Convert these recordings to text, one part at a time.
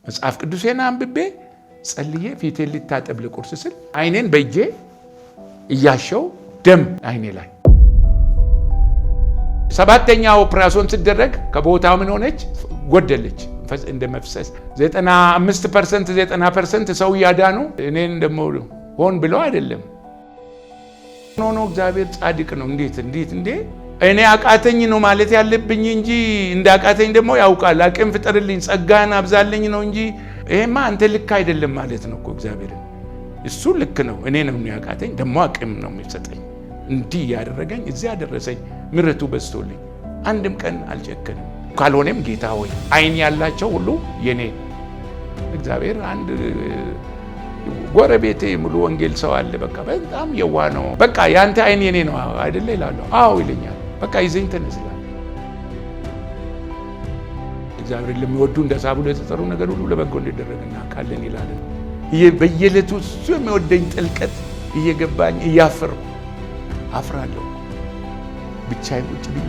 መጽሐፍ ቅዱሴን አንብቤ ጸልዬ ፊቴን ልታጠብ ለቁርስ ስል አይኔን በእጄ እያሸው ደም አይኔ ላይ ሰባተኛ ኦፕራሲዮን ሲደረግ ከቦታው ምን ሆነች ጎደለች እንደ መፍሰስ 95% 90% ሰው ያዳኑ እኔን ደሞ ሆን ብለው አይደለም ኖ እግዚአብሔር ጻድቅ ነው እንዴት እኔ አቃተኝ ነው ማለት ያለብኝ እንጂ እንዳቃተኝ ደሞ ያውቃል አቅም ፍጠርልኝ ጸጋን አብዛልኝ ነው እንጂ ይሄማ አንተ ልክ አይደለም ማለት ነው እኮ እግዚአብሔር እሱ ልክ ነው እኔ ነው ያቃተኝ ደሞ አቅም ነው የሚሰጠኝ እንዲህ ያደረገኝ እዚያ ያደረሰኝ ምሕረቱ በዝቶልኝ አንድም ቀን አልጨከንም ካልሆነም ጌታ ሆይ አይን ያላቸው ሁሉ የኔ እግዚአብሔር አንድ ጎረቤቴ ሙሉ ወንጌል ሰው አለ በቃ በጣም የዋ ነው በቃ ያንተ አይን የኔ ነው አይደለ ይላል አዎ ይለኛል በቃ ይዘኝ ተነስላ እግዚአብሔር ለሚወዱ እንደሳቡ ለተጠሩ ነገር ሁሉ ለበጎ እንደደረገና ቃልን ይላል በየለቱ እሱ የሚወደኝ ጥልቀት እየገባኝ እያፈርኩ አፍራለሁ ብቻዬን ቁጭ ብዬ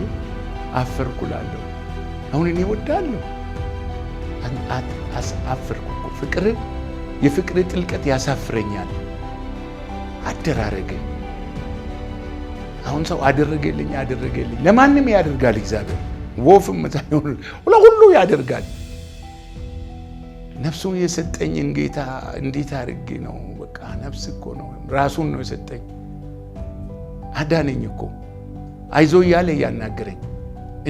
አፈርኩላለሁ አሁን እኔ ወዳለሁ አፈርኩ ፍቅር የፍቅር ጥልቀት ያሳፍረኛል አደራረገኝ አሁን ሰው አደረገልኝ ለማንም ያደርጋል እግዚአብሔር ወፍም ታዩን ሁሉ ያደርጋል ነፍሱን የሰጠኝን ጌታ እንዴት አድርጌ ነው በቃ ነፍስ እኮ ነው ራሱን ነው የሰጠኝ አዳነኝ እኮ አይዞ ያለ ያናገረኝ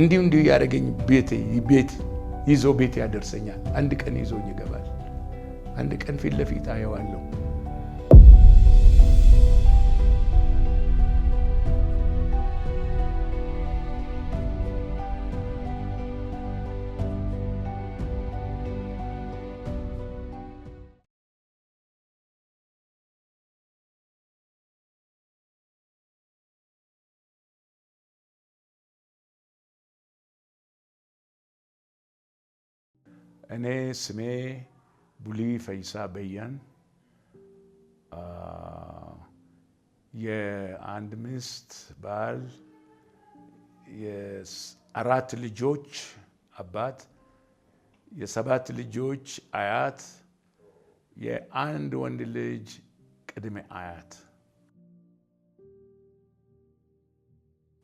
እንዲሁ ያደረገኝ ቤት ይዞ ቤት ያደርሰኛል አንድ ቀን ይዞኝ ይገባል አንድ ቀን ፊት ለፊት አየዋለሁ እኔ ስሜ ቡሊ ፈይሳ በያን የአንድ ሚስት ባል የአራት ልጆች አባት የሰባት ልጆች አያት የአንድ ወንድ ልጅ ቅድመ አያት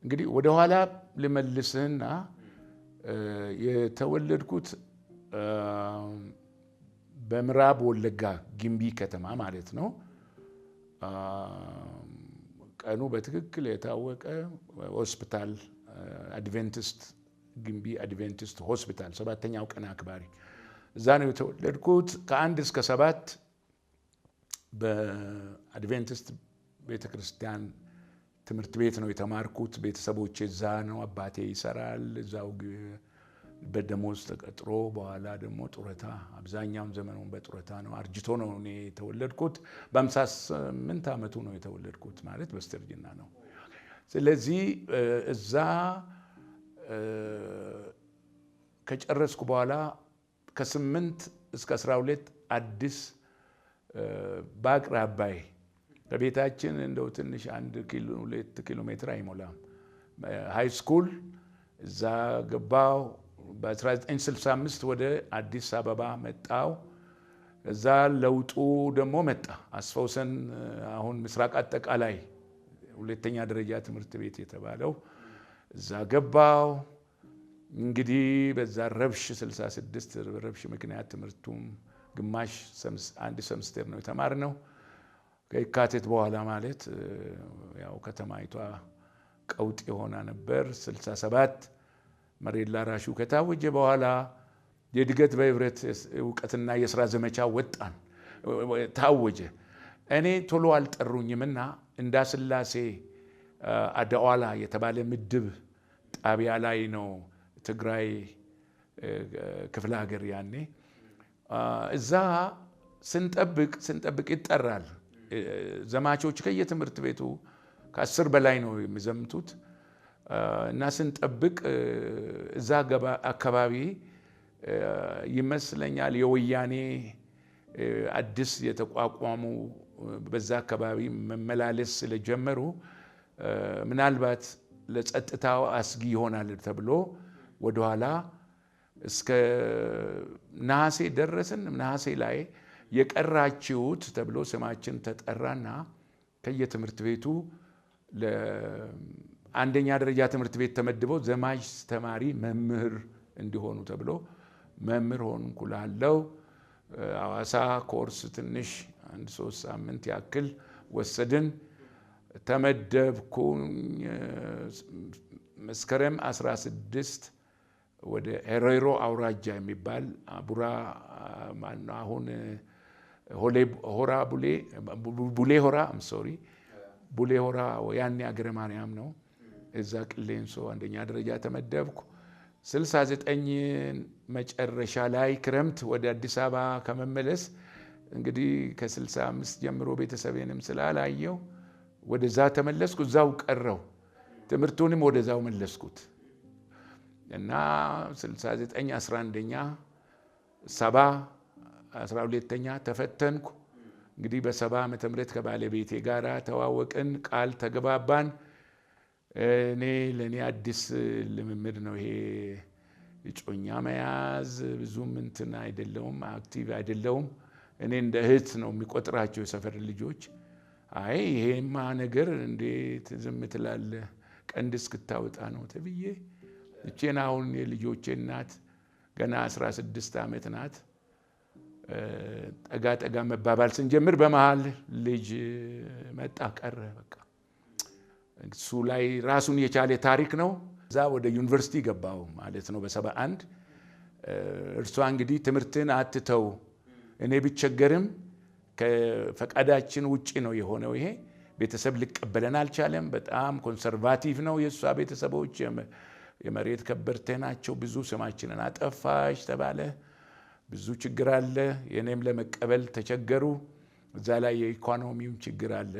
እንግዲህ ወደ ኋላ ልመልስና የተወለድኩት በምዕራብ ወለጋ ግምቢ ከተማ ማለት ነው ቀኑ በትክክል የታወቀ ሆስፒታል አድቬንቲስት ግምቢ አድቬንቲስት ሆስፒታል ሰባተኛው ቀን አክባሪ እዛ ነው የተወለድኩት ከ1 እስከ 7 በአድቬንቲስት ቤተክርስቲያን ትምህርት ቤት ነው የተማርኩት ቤተሰቦቼ እዛ ነው አባቴ ይሰራል እዛው በደሞዝ ተቀጥሮ በኋላ ደግሞ ጡረታ አብዛኛው ዘመኑን በጡረታ ነው አርጅቶ ነው እኔ የተወለድኩት በ58 ዓመቱ ነው የተወለድኩት ማለት በስተርጅና ነው ስለዚህ እዛ ከጨረስኩ በኋላ ከ8 እስከ 12 አዲስ በአቅራቢያዬ ከቤታችን እንደው ትንሽ 1-2 ኪሎ ሜትር አይሞላም ሃይ ስኩል እዛ ገባው በ1965 ወደ አዲስ አበባ መጣው እዛ ለውጡ ደግሞ መጣ አስፈውሰን አሁን ምስራቅ አጠቃላይ ሁለተኛ ደረጃ ትምህርት ቤት የተባለው እዛ ገባው እንግዲህ በዛ ረብሽ 66 ረብሽ ምክንያት ትምህርቱም ግማሽ አንድ ሰምስተር ነው የተማርነው ከካቴት በኋላ ማለት ያው ከተማይቷ ቀውጥ ሆና ነበር 67 መሬት ላራሹ ከታወጀ በኋላ የድገት በህብረት ዕውቀትና የሥራ ዘመቻ ወጣን ታወጀ እኔ ቶሎ አልጠሩኝምና እንዳስላሴ አዳዋላ የተባለ ምድብ ጣቢያ ላይ ነው ትግራይ ክፍለ ሀገር ያኔ እዛ ስንጠብቅ ይጠራል ዘማቾች ከየትምህርት ቤቱ ከ10 በላይ ነው የሚዘምቱት እና ስንጠብቅ እዛ አካባቢ ይመስለኛል የወያኔ አዲስ የተቋቋሙ በዛ አካባቢ መመላለስ ስለጀመሩ ምናልባት ለጸጥታው አስጊ ይሆናል ተብሎ ወደ ኋላ እስከ ነሐሴ ደረስን። ነሐሴ ላይ የቀራችሁት ተብሎ ስማችን ተጠራና ከየትምህርት ቤቱ ለአንደኛ ደረጃ ትምህርት ቤት ተመድበው ዘማች ተማሪ መምህር እንዲሆኑ ተብሎ መምህር ሆንኩ እላለሁ። ሐዋሳ ኮርስ ትንሽ 1-3 ሳምንት ያክል ወሰድን። ተመደብኩኝ። መስከረም 16 ወደ ሄሮይሮ አውራጃ የሚባል ቡራ አሁን ሆራ ቡሌ ሆራ ቡሌ ሆራ ያኔ አገረ ማርያም ነው። እዛ ቅሌንሶ አንደኛ ደረጃ ተመደብኩ። 69 መጨረሻ ላይ ክረምት ወደ አዲስ አበባ ከመመለስ እንግዲህ ከ65 ጀምሮ ቤተሰቤንም ስላላየው ወደዛ ተመለስኩ። እዛው ቀረው። ትምህርቱንም ወደዛው መለስኩት እና 69 11ኛ 70 12ኛ ተፈተንኩ። እንግዲህ በ70 ዓመተ ምህረት ከባለቤቴ ጋር ተዋወቅን፣ ቃል ተገባባን። ለኔ አዲስ ልምምድ ነው ይሄ እጮኛ መያዝ። ብዙም እንትን አይደለሁም፣ አክቲቭ አይደለሁም። እኔ እንደ እህት ነው የሚቆጥራቸው የሰፈር ልጆች። አይ ይሄማ ነገር እንዴት ዝም ትላለህ? ቀንድ እስክታወጣ ነው ተብዬ እቼን አሁን የልጆቼ እናት ገና 16 ዓመት ናት። ጠጋ መባባል ስንጀምር በመሃል ልጅ መጣ ቀረ። በቃ እሱ ላይ ራሱን የቻለ ታሪክ ነው። እዛ ወደ ዩኒቨርሲቲ ገባው ማለት ነው በ71። እርሷ እንግዲህ ትምህርትን አትተው፣ እኔ ብቸገርም ከፈቃዳችን ውጪ ነው የሆነው። ይሄ ቤተሰብ ሊቀበለን አልቻለም። በጣም ኮንሰርቫቲቭ ነው የእሷ ቤተሰቦች፣ የመሬት ከበርቴ ናቸው። ብዙ ስማችንን አጠፋሽ ተባለ። ብዙ ችግር አለ። የኔም ለመቀበል ተቸገሩ። እዛ ላይ የኢኮኖሚው ችግር አለ፣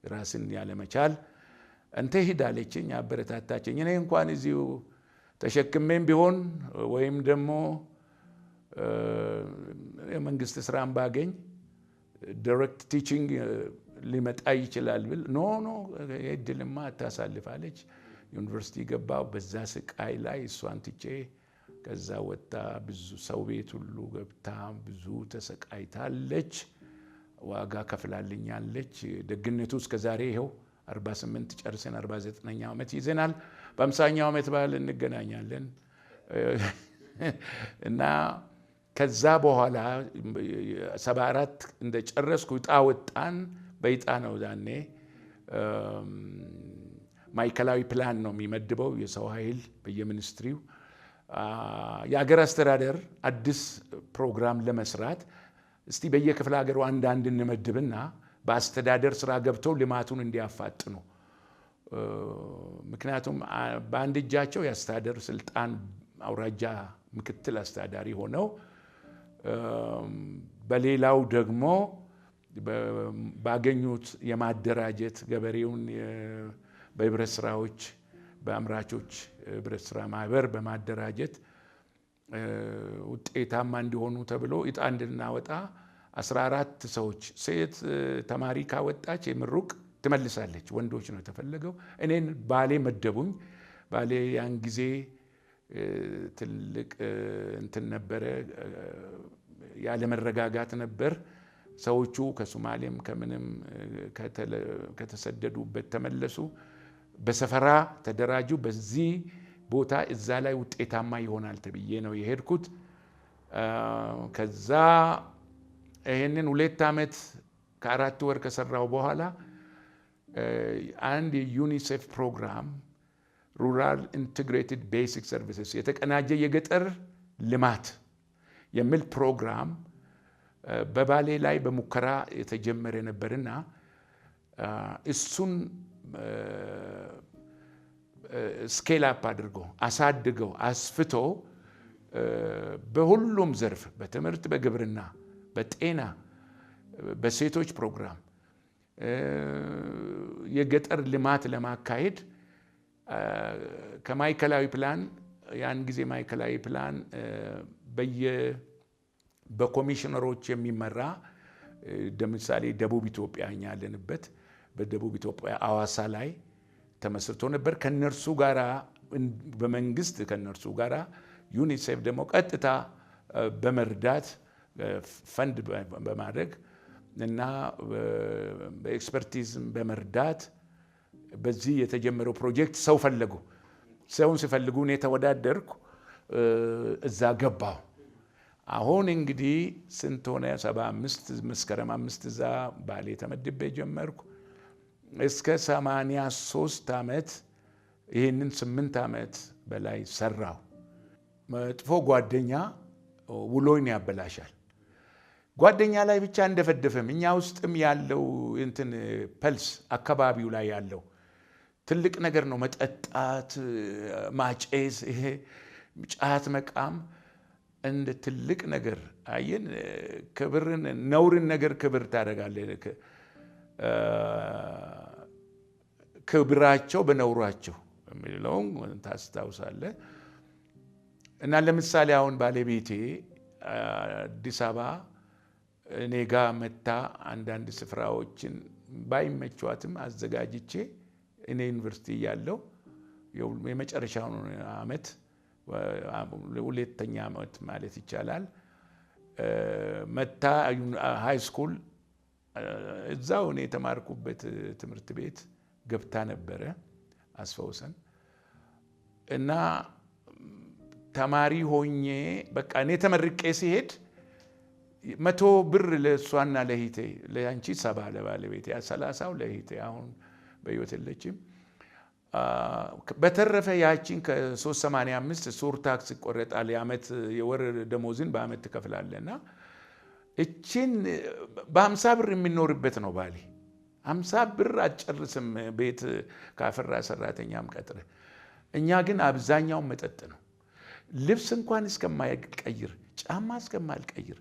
ራስን ያለመቻል። እንተ ሂድ አለችኝ፣ አበረታታችኝ። እኔ እንኳን እዚሁ ተሸክሜም ቢሆን ወይም ደግሞ የመንግስት ስራም ባገኝ ዳይሬክት ቲቺንግ ሊመጣ ይችላል ብል ኖ እድልማ አታሳልፋለች። ዩኒቨርሲቲ ገባው። በዛ ስቃይ ላይ እሷን ትቼ ከዛ ወጣ። ብዙ ሰው ቤት ሁሉ ገብታ ብዙ ተሰቃይታለች። ዋጋ ከፍላልኛለች። ደግነቱ እስከዛሬ ይኸው 48 ጨርሰን 49ኛው ዓመት ይዘናል። በ50ኛው ዓመት በዓል እንገናኛለን እና ከዛ በኋላ 74 እንደጨረስኩ ዕጣ ወጣን። በዕጣ ነው ዛኔ ማዕከላዊ ፕላን ነው የሚመድበው የሰው ኃይል በየሚኒስትሪው። የአገር አስተዳደር አዲስ ፕሮግራም ለመስራት እስቲ በየክፍለ ሀገሩ አንዳንድ እንመድብና በአስተዳደር ስራ ገብተው ልማቱን እንዲያፋጥኑ። ምክንያቱም በአንድ እጃቸው የአስተዳደር ስልጣን አውራጃ ምክትል አስተዳዳሪ ሆነው በሌላው ደግሞ ባገኙት የማደራጀት ገበሬውን በህብረት ስራዎች በአምራቾች ህብረት ስራ ማህበር በማደራጀት ውጤታማ እንዲሆኑ ተብሎ ዕጣ እንድናወጣ 14 ሰዎች ሴት ተማሪ ካወጣች የምሩቅ ትመልሳለች። ወንዶች ነው የተፈለገው። እኔን ባሌ መደቡኝ። ባሌ ያን ጊዜ ትልቅ እንትን ነበረ፣ ያለ መረጋጋት ነበር። ሰዎቹ ከሶማሌም ከምንም ከተሰደዱበት ተመለሱ። በሰፈራ ተደራጁ። በዚህ ቦታ እዛ ላይ ውጤታማ ይሆናል ተብዬ ነው የሄድኩት። ከዛ ይሄንን 2 ዓመት ከ4 ወር ከሰራው በኋላ አንድ የዩኒሴፍ ፕሮግራም ሩራል ኢንቴግሬትድ ቤሲክ ሰርቪስስ የተቀናጀ የገጠር ልማት የሚል ፕሮግራም በባሌ ላይ በሙከራ የተጀመረ ነበርና እሱን ስኬል አፕ አድርጎ አሳድገው አስፍቶ በሁሉም ዘርፍ በትምህርት፣ በግብርና፣ በጤና፣ በሴቶች ፕሮግራም የገጠር ልማት ለማካሄድ ከማዕከላዊ ፕላን ያን ጊዜ ማዕከላዊ ፕላን በኮሚሽነሮች የሚመራ ለምሳሌ ደቡብ ኢትዮጵያ እኛ ያለንበት በደቡብ ኢትዮጵያ ሐዋሳ ላይ ተመስርቶ ነበር። ከነርሱ ጋራ በመንግስት ከነርሱ ጋራ ዩኒሴፍ ደግሞ ቀጥታ በመርዳት ፈንድ በማድረግ እና በኤክስፐርቲዝ በመርዳት በዚህ የተጀመረው ፕሮጀክት ሰውን ሲፈልጉ እኔ ተወዳደርኩ፣ እዛ ገባሁ። አሁን እንግዲህ ስንት ሆነ? 75 መስከረም 5 እዛ ባሌ ተመድቤ ጀመርኩ። እስከ 83 ዓመት ይህንን 8 ዓመት በላይ ሰራሁ። መጥፎ ጓደኛ ውሎን ያበላሻል። ጓደኛ ላይ ብቻ እንደፈደፈም እኛ ውስጥም ያለው እንትን ፐልስ አካባቢው ላይ ያለው ትልቅ ነገር ነው። መጠጣት፣ ማጨስ፣ ይሄ ጫት መቃም እንደ ትልቅ ነገር አየን። ክብርን ነውርን ነገር ክብር ታደርጋለህ። ክብራቸው በነውራቸው የሚለውን ታስታውሳለህ። እና ለምሳሌ አሁን ባለቤቴ አዲስ አበባ እኔ ጋር መታ አንዳንድ ስፍራዎችን ባይመቿትም አዘጋጅቼ እኔ ዩኒቨርሲቲ ያለው የመጨረሻውን ዓመት ሁለተኛ ዓመት ማለት ይቻላል መታ ሃይ ስኩል እዛው እኔ የተማርኩበት ትምህርት ቤት ገብታ ነበረ አስፈውሰን እና ተማሪ ሆኜ በቃ እኔ ተመርቄ ሲሄድ 100 ብር ለሷና ለሂቴ ለአንቺ 70 ለባለቤቴ 30 ለሂቴ አሁን በህይወት የለችም። በተረፈ ያቺን ከ385 ሱር ታክስ ይቆረጣል። የዓመት የወር ደሞዝን በዓመት ትከፍላለና እቺን በ50 ብር የሚኖርበት ነው ባሌ። 50 ብር አትጨርስም ቤት ካፈራ ሰራተኛም ቀጥረ። እኛ ግን አብዛኛው መጠጥ ነው። ልብስ እንኳን እስከማይቀይር ጫማ እስከማልቀይር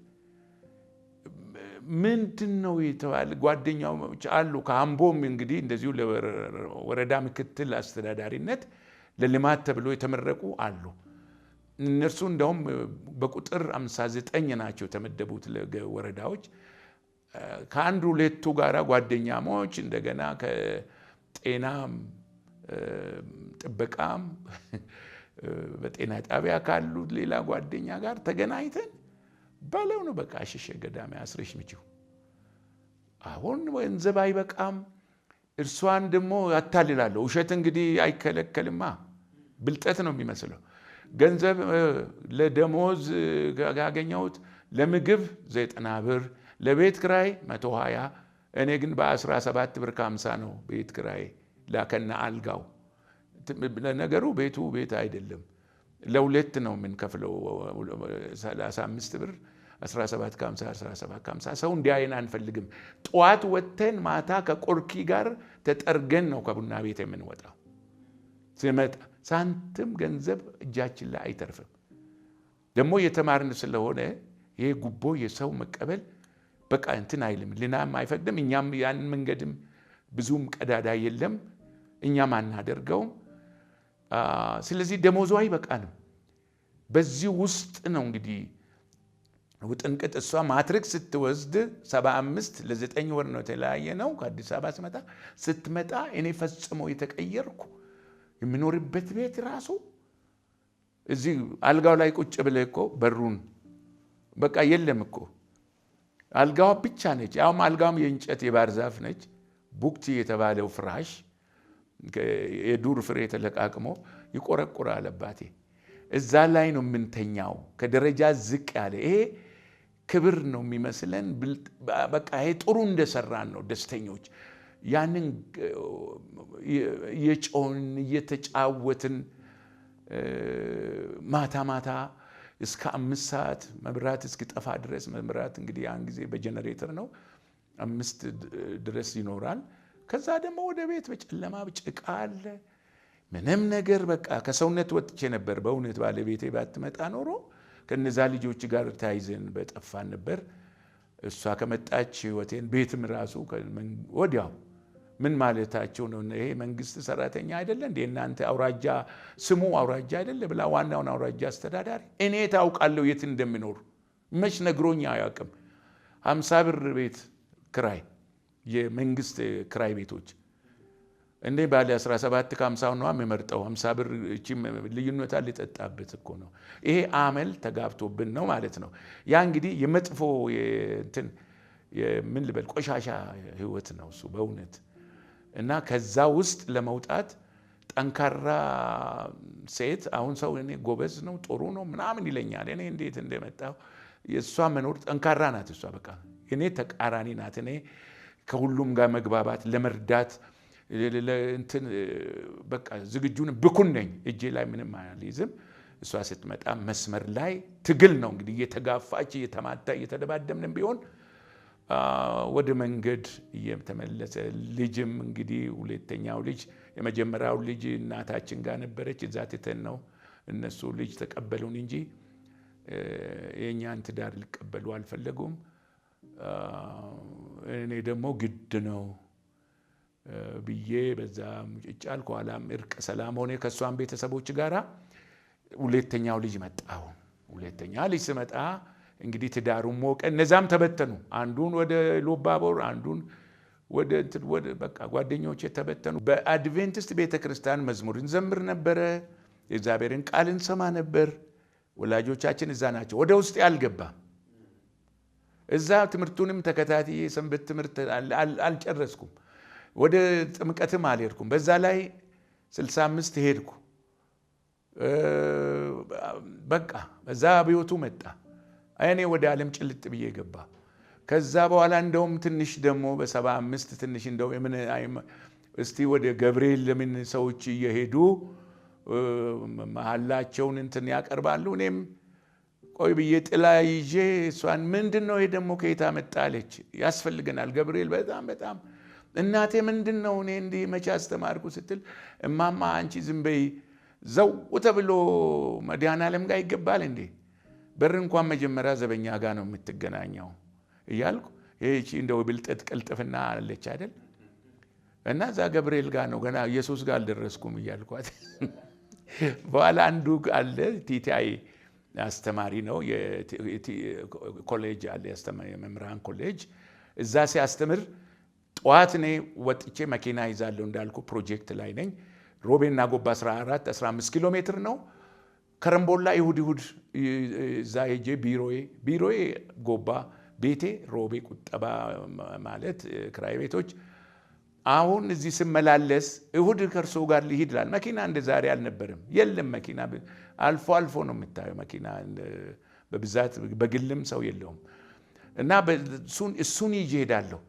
ምንድነው የተባለ ጓደኛዎች አሉ። ከአምቦም እንግዲህ እንደዚሁ ለወረዳ ምክትል አስተዳዳሪነት ለልማት ተብሎ የተመረቁ አሉ። እነርሱ እንደውም በቁጥር 59 ናቸው የተመደቡት ለወረዳዎች። ከአንዱ ሁለቱ ጋራ ጓደኛሞች እንደገና ከጤናም ጥበቃም በጤና ጣቢያ ካሉ ሌላ ጓደኛ ጋር ተገናኝተን ባለው ነው በቃ አሽሸ ገዳሜ አስረሽ ምጪው። አሁን ገንዘብ አይበቃም። እርሷን ደግሞ ያታልላለሁ። ውሸት እንግዲህ አይከለከልማ፣ ብልጠት ነው የሚመስለው። ገንዘብ ለደሞዝ ያገኘሁት ለምግብ 90 ብር፣ ለቤት ክራይ 120። እኔ ግን በ17 ብር ከ50 ነው ቤት ክራይ ላከና አልጋው። ለነገሩ ቤቱ ቤት አይደለም፣ ለሁለት ነው የምንከፍለው። 35 ብር 17 ከ50 17 ከ50። ሰው እንዲያየን አንፈልግም። ጠዋት ወጥተን ማታ ከቆርኪ ጋር ተጠርገን ነው ከቡና ቤት የምንወጣው። ሲመጣ ሳንትም ገንዘብ እጃችን ላይ አይተርፍም። ደግሞ የተማርን ስለሆነ ይሄ ጉቦ የሰው መቀበል በቃ እንትን አይልም፣ ልናም አይፈቅድም። እኛም ያን መንገድም ብዙም ቀዳዳ የለም፣ እኛም አናደርገውም። ስለዚህ ደሞዙ አይበቃንም። በዚህ ውስጥ ነው እንግዲህ ውጥንቅጥ። እሷ ማትሪክ ስትወስድ 75 ለ9 ወር ነው የተለያየ ነው። ከአዲስ አበባ ስትመጣ እኔ ፈጽሞ የተቀየርኩ የሚኖርበት ቤት ራሱ እዚህ አልጋው ላይ ቁጭ ብለህ እኮ በሩን በቃ የለም እኮ አልጋዋ ብቻ ነች። ያውም አልጋውም የእንጨት የባህር ዛፍ ነች። ቡክቲ የተባለው ፍራሽ የዱር ፍሬ ተለቃቅሞ ይቆረቁራል አባቴ። እዛ ላይ ነው የምንተኛው። ከደረጃ ዝቅ ያለ ይሄ ክብር ነው የሚመስለን። በቃ ይሄ ጥሩ እንደሰራን ነው ደስተኞች። ያንን የጮን እየተጫወትን ማታ ማታ እስከ 5 ሰዓት መብራት እስኪጠፋ ድረስ። መብራት እንግዲህ ያን ጊዜ በጀነሬተር ነው 5 ድረስ ይኖራል። ከዛ ደግሞ ወደ ቤት በጨለማ ጭቃ አለ ምንም ነገር በቃ ከሰውነት ወጥቼ ነበር። በእውነት ባለቤቴ ባትመጣ ኖሮ ከነዛ ልጆች ጋር ታይዘን በጠፋን ነበር። እሷ ከመጣች ህይወቴን ቤትም ራሱ ወዲያው ምን ማለታቸው ነው? ይሄ መንግስት ሰራተኛ አይደለ እንዴ እናንተ? አውራጃ ስሙ አውራጃ አይደለ ብላ ዋናውን አውራጃ አስተዳዳሪ እኔ ታውቃለሁ የት እንደምኖር መች ነግሮኝ አያውቅም። 50 ብር ቤት ክራይ፣ የመንግስት ክራይ ቤቶች እንዴ ባለ 17 ከ50 ነው የሚመርጠው 50 ብር እቺ ልዩነት ሊጠጣበት እኮ ነው። ይሄ አመል ተጋብቶብን ነው ማለት ነው። ያ እንግዲህ የመጥፎ እንትን ምን ልበል ቆሻሻ ህይወት ነው እሱ በእውነት እና ከዛ ውስጥ ለመውጣት ጠንካራ ሴት አሁን ሰው እኔ ጎበዝ ነው ጥሩ ነው ምናምን ይለኛል። እኔ እንዴት እንደመጣው የሷ መኖር ጠንካራ ናት። እሷ በቃ እኔ ተቃራኒ ናት። እኔ ከሁሉም ጋር መግባባት ለመርዳት እንትን በቃ ዝግጁ ነኝ ብኩን ነኝ። እጄ ላይ ምንም አልይዝም። እሷ ስትመጣ መስመር ላይ ትግል ነው እንግዲህ እየተጋፋች እየተማታ እየተደባደምን ቢሆን ወደ መንገድ እየተመለሰ ልጅም እንግዲህ ሁለተኛው ልጅ የመጀመሪያው ልጅ እናታችን ጋር ነበረች። እዛ ትተን ነው እነሱ ልጅ ተቀበሉን እንጂ የኛን ትዳር ሊቀበሉ አልፈለጉም። እኔ ደግሞ ግድ ነው ብዬ በዛ ሙጭጫል። ኋላም እርቅ ሰላም ሆነ ከሷም ቤተሰቦች ጋራ ሁለተኛው ልጅ መጣው። ሁለተኛ ልጅ ስመጣ እንግዲህ ትዳሩን ሞቀ። እነዛም ተበተኑ። አንዱን ወደ ሎባቦር አንዱን ወደ በቃ ጓደኞቼ ተበተኑ። በአድቬንቲስት ቤተክርስቲያን መዝሙር እንዘምር ነበረ። የእግዚአብሔርን ቃል እንሰማ ነበር። ወላጆቻችን እዛ ናቸው። ወደ ውስጥ ያልገባ እዛ ትምህርቱንም ተከታትዬ ሰንበት ትምህርት አልጨረስኩም። ወደ ጥምቀትም አልሄድኩም። በዛ ላይ 65 ሄድኩ። በቃ በዛ አብዮቱ መጣ። እኔ ወደ ዓለም ጭልጥ ብዬ ገባ። ከዛ በኋላ እንደውም ትንሽ ደግሞ በ75 ትንሽ እንደው የምን እስቲ ወደ ገብርኤል ለምን ሰዎች እየሄዱ መሐላቸውን እንትን ያቀርባሉ። እኔም ቆይ ብዬ ጥላ ይዤ እሷን ምንድነው ይሄ ደግሞ ከየት አመጣለች? ያስፈልገናል ገብርኤል በጣም እናቴ ምንድነው እኔ እንዲህ መቼ አስተማርኩ ስትል እማማ አንቺ ዝም በይ ዘው ተብሎ መድኃኔዓለም ጋር ይገባል እንዴ? በር እንኳን መጀመሪያ ዘበኛ ጋር ነው የምትገናኘው እያልኩ ይህቺ እንደው ብልጠት ቅልጥፍና አለች አይደል? እና እዛ ገብርኤል ጋር ነው ገና ኢየሱስ ጋር አልደረስኩም እያልኳት በኋላ አንዱ አለ ቲቲአይ አስተማሪ ነው ኮሌጅ አለ ያስተማሪ መምህራን ኮሌጅ እዛ ሲያስተምር ጠዋት እኔ ወጥቼ መኪና ይዛለሁ እንዳልኩ ፕሮጀክት ላይ ነኝ። ሮቤና ጎባ 14 15 ኪሎ ሜትር ነው። ከረምቦላ ይሁድ እዛ ሄጄ ቢሮዬ ጎባ ቤቴ ሮቤ ቁጠባ ማለት ክራይ ቤቶች። አሁን እዚህ ስመላለስ እሁድ ከርሶ ጋር ልሂድ ይላል። መኪና እንደ ዛሬ አልነበረም። የለም መኪና አልፎ ነው የምታየው መኪና በብዛት በግልም ሰው የለውም። እና እሱን ይዤ ሄዳለሁ።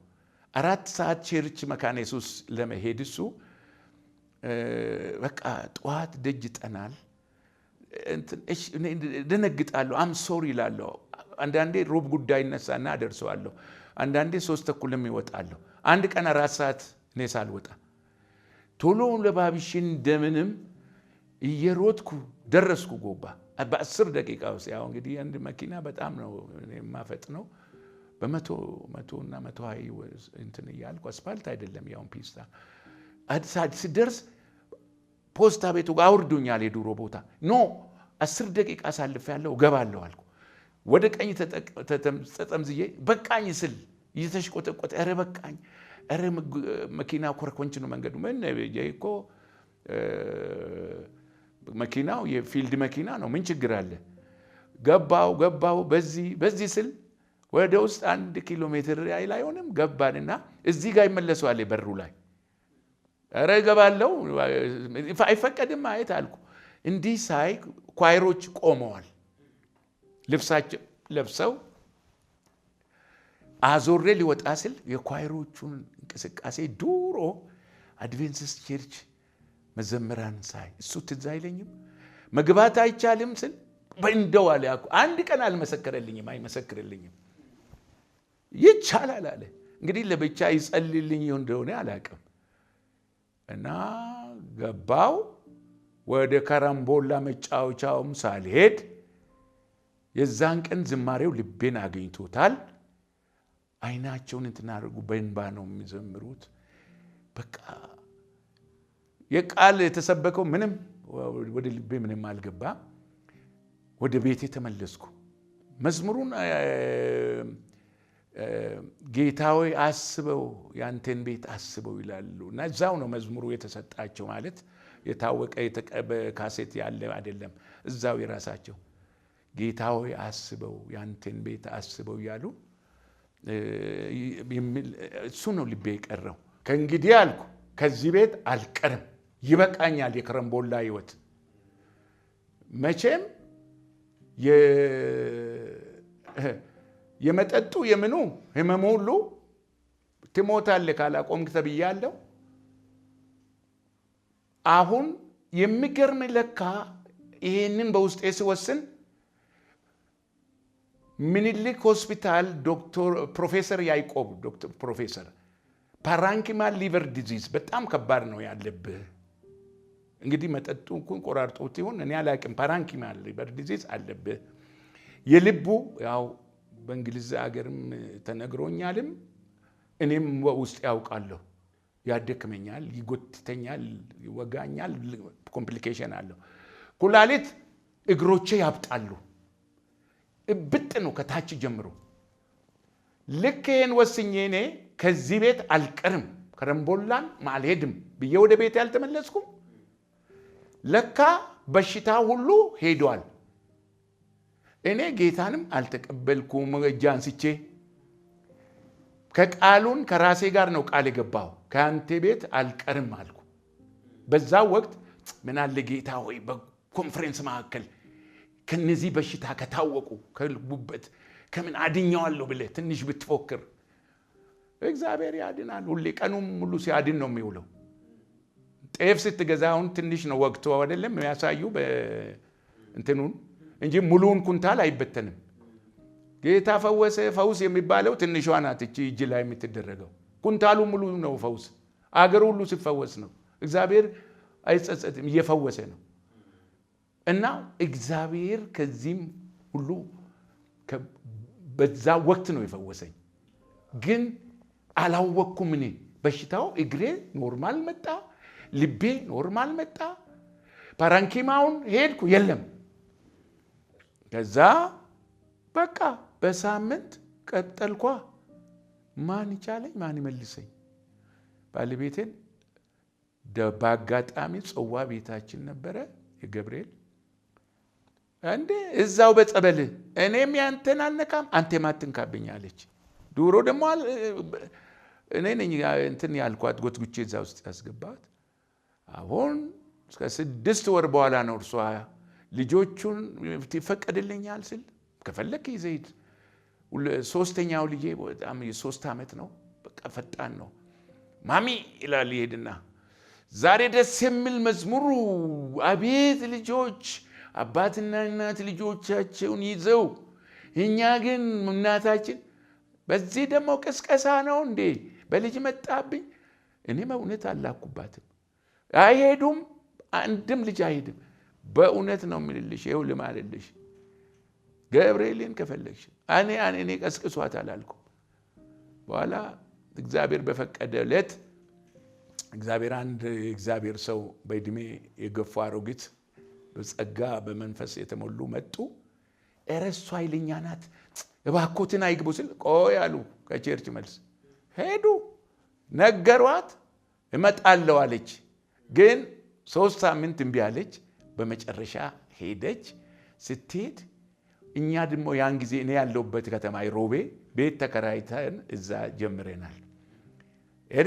4 ሰዓት ቸርች መካነ ኢየሱስ ለመሄድ እሱ በቃ ጠዋት ደጅ ጠናል። እሺ ደነግጣለሁ። አም ሶሪ እላለሁ። አንዳንዴ ሮብ ጉዳይ እነሳና አደርሰዋለሁ። አንዳንዴ 3:30 ይወጣለሁ። አንድ ቀን 4 ሰዓት እኔ ሳልወጣ ቶሎ ለባብሽ እንደምንም እየሮጥኩ ደረስኩ ጎባ በ10 ደቂቃ ውስጥ። ያው እንግዲህ አንድ መኪና በጣም ነው የማፈጥነው። በ100 እና 120 እንትን እያልኩ አስፋልት አይደለም ያው ፒስታ። ስደርስ ፖስታ ቤቱ ጋር አውርዱኛል። የዱሮ ቦታ ኖ 10 ደቂቃ አሳልፌያለሁ እገባለሁ አልኩ። ወደ ቀኝ ተጠምዝዬ በቃኝ ስል እየተሽቆጠቆጠ ኧረ በቃኝ፣ ኧረ መኪና ኮረኮንች ነው መንገዱ። ምን እኮ መኪናው የፊልድ መኪና ነው፣ ምን ችግር አለ? ገባው በዚህ ስል ወደ ውስጥ 1 ኪሎ ሜትር አይሆንም ገባንና እዚህ ጋር ይመለሰዋል በሩ ላይ። ኧረ እገባለሁ አይፈቀድም ማየት አልኩ። እንዲህ ሳይ ኳይሮች ቆመዋል። ልብሳቸው ለብሰው አዞሬ ሊወጣ ስል የኳይሮቹን እንቅስቃሴ ዱሮ አድቬንቲስት ቸርች መዘምራን ሳይ እሱ ትዝ አይለኝም። መግባት አይቻልም ስል በእንደው አለ። አንድ ቀን አልመሰከረልኝም፣ አይመሰክርልኝም። ይቻላል አለ። እንግዲህ ለብቻ ይጸልልኝ እንደሆነ አላውቅም። እና ገባው ወደ ከረምቦላ መጫወቻውም ሳልሄድ የዛን ቀን ዝማሬው ልቤን አግኝቶታል። አይናቸውን እንትን አድርጉ በእንባ ነው የሚዘምሩት። በቃ የቃል የተሰበከው ምንም ወደ ልቤ ምንም አልገባ። ወደ ቤቴ ተመለስኩ። መዝሙሩን ጌታዊ አስበው ያንተን ቤት አስበው ይላሉ እና እዛው ነው መዝሙሩ የተሰጣቸው ማለት የታወቀ የተቀበ ካሴት ያለ አይደለም እዛው የራሳቸው ጌታዊ አስበው ያንተን ቤት አስበው ያሉ እሱ ነው ልቤ የቀረው ከእንግዲህ አልኩ ከዚህ ቤት አልቀርም ይበቃኛል የከረምቦላ ህይወት መቼም የመጠጡ የምኑ ህመሙ ሁሉ ትሞታለህ ካላቆምክ ተብያለሁ አሁን የሚገርም ለካ ይሄንን በውስጤ ሲወስን ምኒልክ ሆስፒታል ዶክተር ፕሮፌሰር ያዕቆብ ዶክተር ፕሮፌሰር ፓራንኪማል ሊቨር ዲዚዝ በጣም ከባድ ነው ያለብህ እንግዲህ መጠጡ እንኳን ቆራርጦት ይሁን እኔ አላቅም ፓራንኪማል ሊቨር ዲዚዝ አለብህ የልቡ ያው በእንግሊዝ ሀገርም ተነግሮኛልም እኔም ውስጥ ያውቃለሁ ያደክመኛል ይጎትተኛል ይወጋኛል ኮምፕሊኬሽን አለው ኩላሊት እግሮቼ ያብጣሉ እብጥ ነው ከታች ጀምሮ ለከን ወስኜ እኔ ከዚህ ቤት አልቀርም ከረምቦላን ማልሄድም ብዬ ወደ ቤት ያልተመለስኩም ለካ በሽታ ሁሉ ሄዷል እኔ ጌታንም አልተቀበልኩም እጃንስቼ ከቃሉን ከራሴ ጋር ነው ቃል የገባው ካንተ ቤት አልቀርም አልኩ በዛው ወቅት ምን አለ ጌታ ሆይ በኮንፈረንስ ማከል ከነዚህ በሽታ ከታወቁ ከልቡበት ከምን አድኛዋለሁ ብለ ትንሽ ብትፎክር እግዚአብሔር ያድናል ሁሌ ቀኑም ሙሉ ሲያድን ነው የሚውለው ጤፍ ስትገዛውን ትንሽ ነው ወቅቱ አይደለም የሚያሳዩ በእንተኑን እንጂ ሙሉውን ኩንታል አይበተንም ጌታ ፈወሰ ፈውስ የሚባለው ትንሿ ናት እጅ ላይ የምትደረገው ኩንታሉ ሙሉ ነው ፈውስ አገር ሁሉ ሲፈወስ ነው እግዚአብሔር አይጸጸትም እየፈወሰ ነው እና እግዚአብሔር ከዚህም ሁሉ በዛ ወቅት ነው የፈወሰኝ ግን አላወቅኩም እኔ በሽታው እግሬ ኖርማል መጣ ልቤ ኖርማል መጣ ፓራንኪማውን ሄድኩ የለም ከዛ በቃ በሳምንት ቀጠልኳ ማን ይቻለኝ ማን ይመልሰኝ ባለቤቴን በአጋጣሚ ጽዋ ቤታችን ነበረ የገብርኤል እንዴ እዛው በጸበል እኔም ያንተን አልነካም አንተ ማትንካብኝ አለች ዱሮ ደግሞ እኔ ነኝ እንትን ያልኳት ጎትጉቼ እዛው ውስጥ ያስገባት አሁን እስከ 6 ወር በኋላ ነው እርሷ ልጆቹን ይፈቀድልኛል ስል ከፈለክ ይዘይድ ሶስተኛው ልጄ በጣም የ3 አመት ነው በቃ ፈጣን ነው ማሚ ይላል ይሄድና ዛሬ ደስ የሚል መዝሙሩ አቤት ልጆች አባትና እናት ልጆቻቸውን ይዘው እኛ ግን እናታችን በዚህ ደግሞ ቅስቀሳ ነው እንዴ በልጅ መጣብኝ እኔ በእውነት አላኩባትም አይሄዱም አንድም ልጅ አይሄድም በእውነት ነው ምልልሽ ይኸው ልማልልሽ ገብርኤልን ከፈለግሽ እኔ ቀስቅሷት አላልኩም በኋላ እግዚአብሔር በፈቀደለት እግዚአብሔር አንድ እግዚአብሔር ሰው በእድሜ የገፉ አሮጊት በጸጋ በመንፈስ የተሞሉ መጡ እረሷ ኃይለኛ ናት እባኮትን አይግቡ ስል ቆይ አሉ ከቸርች መልስ ሄዱ ነገሯት እመጣለሁ አለች ግን 3 ሳምንት እምቢ አለች በመጨረሻ ሄደች ስትሄድ እኛ ደግሞ ያን ጊዜ እኔ ያለውበት ከተማ ሮቤ ቤት ተከራይተን እዛ ጀምረናል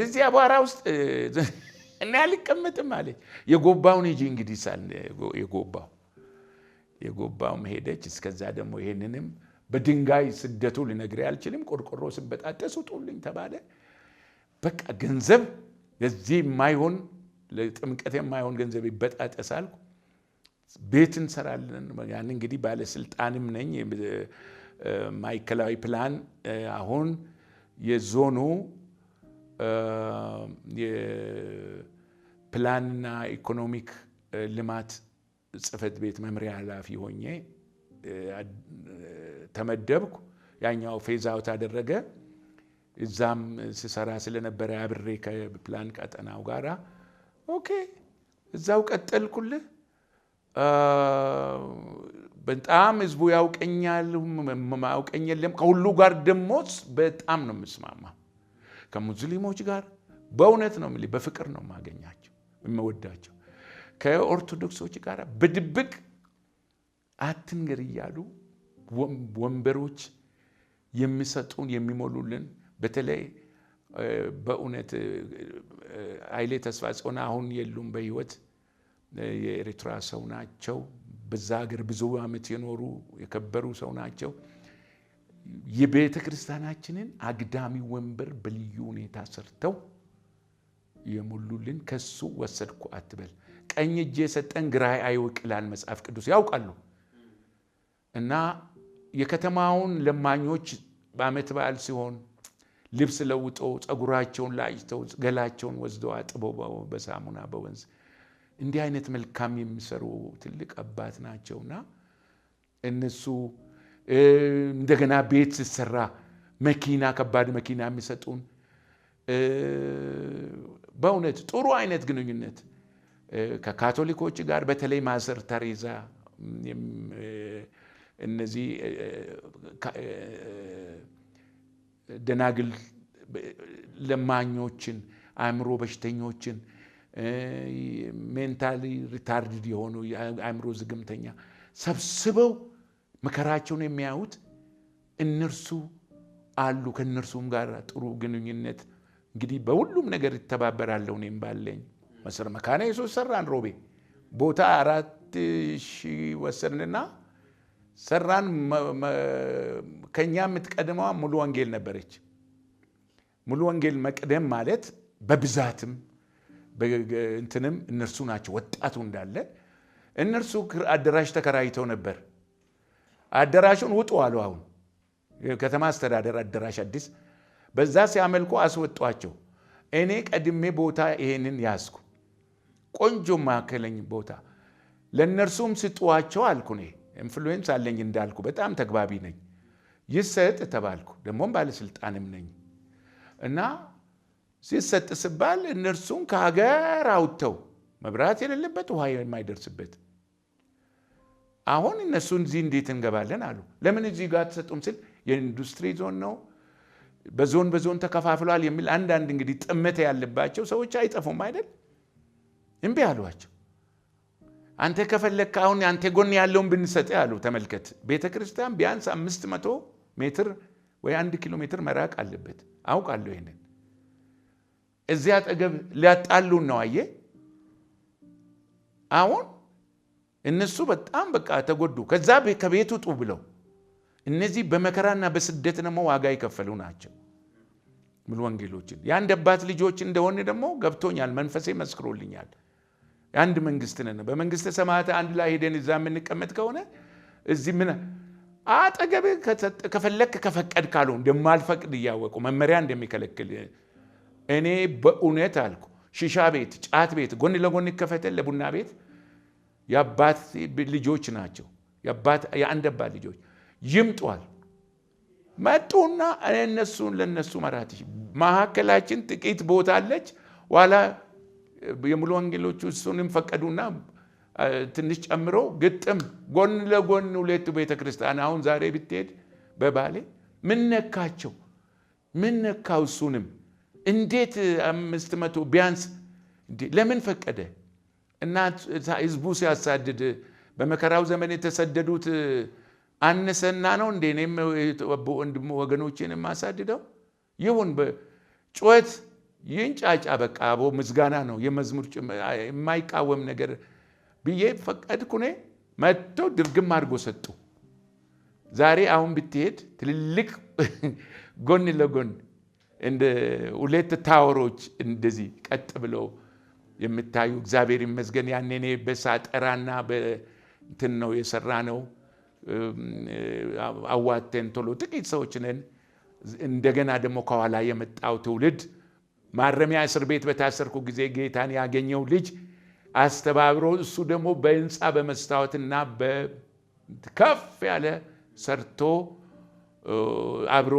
እዚህ አቧራ ውስጥ እኔ አልቀመጥም አለች የጎባውን ሂጂ እንግዲህ ሳል የጎባው ሄደች እስከዛ ደግሞ ይሄንንም በድንጋይ ስደቱ ልነግርህ አልችልም ቆርቆሮ ስበጣጠስ ውጡልኝ ተባለ በቃ ገንዘብ ለዚህ የማይሆን ለጥምቀት የማይሆን ገንዘብ ይበጣጠሳል ቤት እንሰራለን ያን እንግዲህ ባለስልጣንም ነኝ ማይከላዊ ፕላን አሁን የዞኑ የፕላንና ኢኮኖሚክ ልማት ጽፈት ቤት መምሪያ ኃላፊ ሆኜ ተመደብኩ ያኛው ፌዝ አውት አደረገ እዛም ሲሰራ ስለነበረ አብሬ ከፕላን ቀጠናው ጋራ ኦኬ እዛው ቀጠልኩልህ በጣም ህዝቡ ያውቀኛል ማውቀኝ የለም። ከሁሉ ጋር ደግሞ በጣም ነው የምስማማ። ከሙስሊሞች ጋር በእውነት ነው የምልህ በፍቅር ነው ማገኛቸው የምወዳቸው። ከኦርቶዶክሶች ጋር በድብቅ አትንገር እያሉ ወንበሮች የሚሰጡን የሚሞሉልን በተለይ በእውነት ኃይሌ ተስፋ ጽዮን አሁን የሉም በህይወት የኤርትራ ሰው ናቸው። በዛ ሀገር ብዙ ዓመት የኖሩ የከበሩ ሰው ናቸው። የቤተ ክርስቲያናችንን አግዳሚ ወንበር በልዩ ሁኔታ ሰርተው የሞሉልን ከሱ ወሰድኩ አትበል። ቀኝ እጄ የሰጠን ግራይ አይወቅላል መጽሐፍ ቅዱስ ያውቃሉ። እና የከተማውን ለማኞች በዓመት በዓል ሲሆን ልብስ ለውጠው ጸጉራቸውን ላጭተው ገላቸውን ወስደው አጥበው በሳሙና በወንዝ እንዲህ አይነት መልካም የሚሰሩ ትልቅ አባት ናቸውና እነሱ እንደገና ቤት ሲሰራ መኪና ከባድ መኪና የሚሰጡን በእውነት ጥሩ አይነት ግንኙነት ከካቶሊኮች ጋር በተለይ ማዘር ተሬዛ እነዚህ ደናግል ለማኞችን አእምሮ በሽተኞችን ሜንታሊ ሪታርድድ የሆኑ አእምሮ ዝግምተኛ ሰብስበው መከራቸውን የሚያዩት እነርሱ አሉ። ከነርሱም ጋር ጥሩ ግንኙነት እንግዲህ በሁሉም ነገር ይተባበራለሁ። እኔም ባለኝ መሰረ መካነ ኢየሱስ ሰራን። ሮቤ ቦታ 4000 ወሰድንና ሰራን። ከኛ የምትቀድመዋ ሙሉ ወንጌል ነበረች። ሙሉ ወንጌል መቅደም ማለት በብዛትም እንትንም እነርሱ ናቸው። ወጣቱ እንዳለ እነርሱ አዳራሽ ተከራይተው ነበር። አዳራሹን ውጡ አሉ። አሁን ከተማ አስተዳደር አዳራሽ አዲስ በዛ ሲያመልኩ አስወጧቸው። እኔ ቀድሜ ቦታ ይሄንን ያዝኩ። ቆንጆ ማከለኝ ቦታ ለነርሱም ስጧቸው አልኩ። እኔ ኢንፍሉዌንስ አለኝ እንዳልኩ በጣም ተግባቢ ነኝ። ይሰጥ ተባልኩ። ደሞም ባለስልጣንም ነኝ እና ሲሰጥ ሲባል እነርሱን ከሀገር አውጥተው መብራት የሌለበት ውሃ የማይደርስበት አሁን እነሱን እዚህ እንዴት እንገባለን አሉ። ለምን እዚህ ጋር ተሰጡም ሲል የኢንዱስትሪ ዞን ነው በዞን ተከፋፍሏል የሚል አንዳንድ እንግዲህ ጥመት ያለባቸው ሰዎች አይጠፉም አይደል? እምቢ አሏቸው። አንተ ከፈለክ አሁን አንተ ጎን ያለውን ብንሰጥ አሉ። ተመልከት፣ ቤተክርስቲያን ቢያንስ 500 ሜትር ወይ 1 ኪሎ ሜትር መራቅ አለበት። አውቃለሁ ይሄንን። እዚያ አጠገብ ሊያጣሉን ነው። አየ አሁን እነሱ በጣም በቃ ተጎዱ። ከዛ ከቤቱ ውጡ ብለው እነዚህ በመከራና በስደት ነው ዋጋ ይከፈሉ ናቸው። ሙሉ ወንጌሎችን የአንድ አባት ልጆች እንደሆነ ደግሞ ገብቶኛል። መንፈሴ መስክሮልኛል። የአንድ መንግስት ነን። በመንግስተ ሰማያት አንድ ላይ ሄደን እዛ የምንቀመጥ ከሆነ እዚህ ምን አጠገብ ከፈለክ ከፈቀድ ካለው እንደማልፈቅድ እያወቁ መመሪያ እንደሚከለክል እኔ በእውነት አልኩ። ሺሻ ቤት፣ ጫት ቤት ጎን ለጎን ይከፈተል። ለቡና ቤት የአባት ልጆች ናቸው። የአንድ አባት ልጆች ይምጧል። መጡና እነሱን ለነሱ መራት ማዕከላችን ጥቂት ቦታ አለች። ኋላ የሙሉ ወንጌሎቹ እሱንም ፈቀዱና ትንሽ ጨምሮ ግጥም ጎን ለጎን ሁለቱ ቤተክርስቲያን። አሁን ዛሬ ብትሄድ በባሌ ምን ነካቸው? ምን ነካው? እሱንም እንዴት 500 ቢያንስ ለምን ፈቀደ? እና ህዝቡ ሲያሳድድ በመከራው ዘመን የተሰደዱት አነሰና ነው እንዴ? እኔም ወንድም ወገኖችን ማሳድደው ይሁን በጩኸት ይንጫጫ በቃ አቦ ምስጋና ነው የመዝሙር የማይቃወም ነገር ብዬ ፈቀድኩ። እኔ መጥቶ ድርግም አድርጎ ሰጡ። ዛሬ አሁን ብትሄድ ትልልቅ ጎን ለጎን እንደ ሁለት ታወሮች እንደዚህ ቀጥ ብለው የምታዩ እግዚአብሔር ይመስገን። ያኔ እኔ በሳጠራና በእንትን ነው የሰራ ነው። አዋተን ቶሎ ጥቂት ሰዎች ነን። እንደገና ደግሞ ከኋላ የመጣው ትውልድ ማረሚያ እስር ቤት በታሰርኩ ጊዜ ጌታን ያገኘው ልጅ አስተባብሮ እሱ ደግሞ በህንፃ በመስታወትና በከፍ ያለ ሰርቶ አብሮ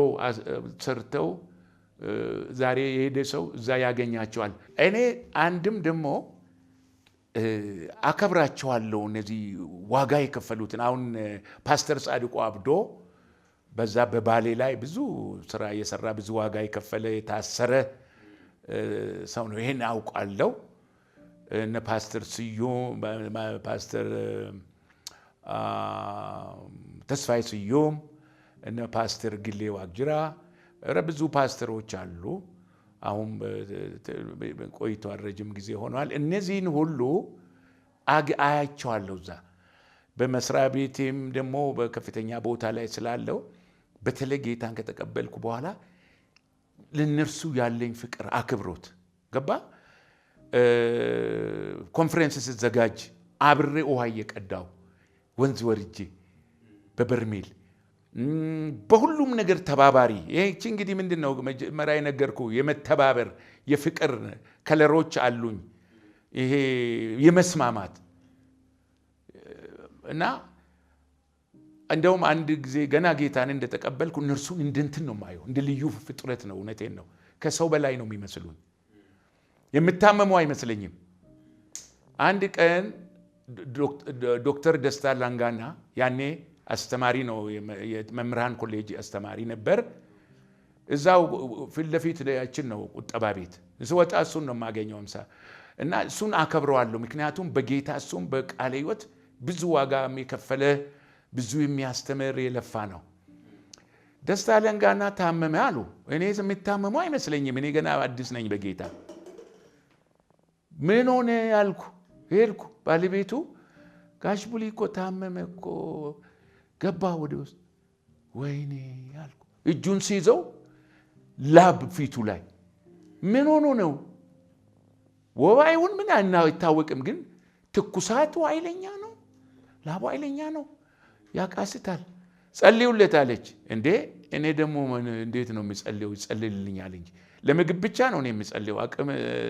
ሰርተው ዛሬ የሄደ ሰው እዛ ያገኛቸዋል። እኔ አንድም ደግሞ አከብራቸዋለሁ እነዚህ ዋጋ የከፈሉትን። አሁን ፓስተር ጻድቁ አብዶ በዛ በባሌ ላይ ብዙ ስራ የሰራ ብዙ ዋጋ የከፈለ የታሰረ ሰው ነው። ይሄን አውቃለሁ። እነ ፓስተር ስዩም ፓስተር ተስፋዬ ስዩም እነ ፓስተር ግሌ ዋቅጅራ ብዙ ፓስተሮች አሉ። አሁን ቆይቷል፣ ረጅም ጊዜ ሆኗል። እነዚህን ሁሉ አያቸዋለሁ። እዛ በመስሪያ ቤቴም ደግሞ በከፍተኛ ቦታ ላይ ስላለው በተለይ ጌታን ከተቀበልኩ በኋላ ለነርሱ ያለኝ ፍቅር፣ አክብሮት ገባ። ኮንፈረንስ ሲዘጋጅ አብሬ ውሃ እየቀዳው ወንዝ ወርጄ በበርሜል በሁሉም ነገር ተባባሪ። ይሄ እንግዲህ ምንድነው መጀመሪያ የነገርኩ የመተባበር የፍቅር ከለሮች አሉኝ። ይሄ የመስማማት እና እንደውም አንድ ጊዜ ገና ጌታን እንደተቀበልኩ እነርሱን እንትን ነው ማየው፣ እንደ ልዩ ፍጥረት ነው። እውነቴን ነው። ከሰው በላይ ነው የሚመስሉኝ። የምታመሙ አይመስለኝም። አንድ ቀን ዶክተር ደስታ ላንጋና ያኔ አስተማሪ ነው፣ የመምህራን ኮሌጅ አስተማሪ ነበር። እዛው ፊት ለፊት ያችን ነው ቁጠባ ቤት ስወጣ እሱን ነው የማገኘው ምሳ እና እሱን አከብረዋለሁ። ምክንያቱም በጌታ እሱም በቃለ ሕይወት ብዙ ዋጋ የከፈለ ብዙ የሚያስተምር የለፋ ነው። ደስታ ላንጋና ታመመ አሉ። እኔ የምታመሙ አይመስለኝም። እኔ ገና አዲስ ነኝ በጌታ። ምን ሆነ ያልኩ ሄድኩ። ባለቤቱ ጋሽ ቡሊ እኮ ታመመ እኮ ገባ ወደ ውስጥ። ወይኔ ያልኩ። እጁን ሲይዘው ላብ ፊቱ ላይ ምን ሆኖ ነው? ወባይውን ምን አይታወቅም፣ ግን ትኩሳቱ ኃይለኛ ነው፣ ላቡ ኃይለኛ ነው፣ ያቃስታል። ጸልዩለት አለች። እንዴ እኔ ደግሞ እንዴት ነው የሚጸልየው? ይጸልይልኛል እንጂ ለምግብ ብቻ ነው እኔ የሚጸልየው። አቅም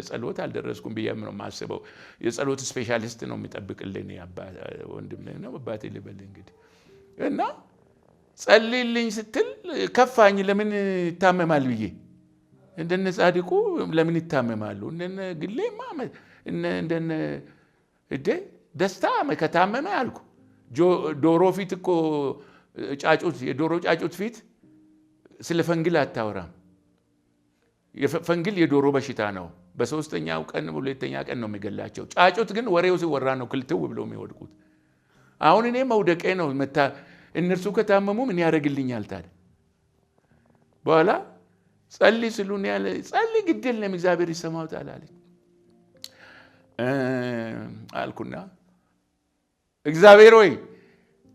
ጸሎት አልደረስኩም ብዬ ነው የማስበው። የጸሎት ስፔሻሊስት ነው የሚጠብቅልኝ ወንድም ነው አባቴ ልበል እንግዲህ። እና ጸልይልኝ ስትል ከፋኝ። ለምን ይታመማል ብዬ እንደነ ጻድቁ ለምን ይታመማሉ? እንደነ ግሌማ እንደነ ደስታ ከታመመ አልኩ። ዶሮ ፊት እኮ ጫጩት፣ የዶሮ ጫጩት ፊት ስለ ፈንግል አታወራም። ፈንግል የዶሮ በሽታ ነው። በሶስተኛው ቀን ሁለተኛ ቀን ነው የሚገላቸው። ጫጩት ግን ወሬው ሲወራ ነው ክልትው ብለው የሚወድቁት። አሁን እኔ መውደቄ ነው። እነርሱ ከታመሙ ምን ያደርግልኛል ታዲያ? በኋላ ጸልይ ስሉን ያለ ጸልይ ግድ የለም እግዚአብሔር ይሰማውታል አለኝ አልኩና እግዚአብሔር ሆይ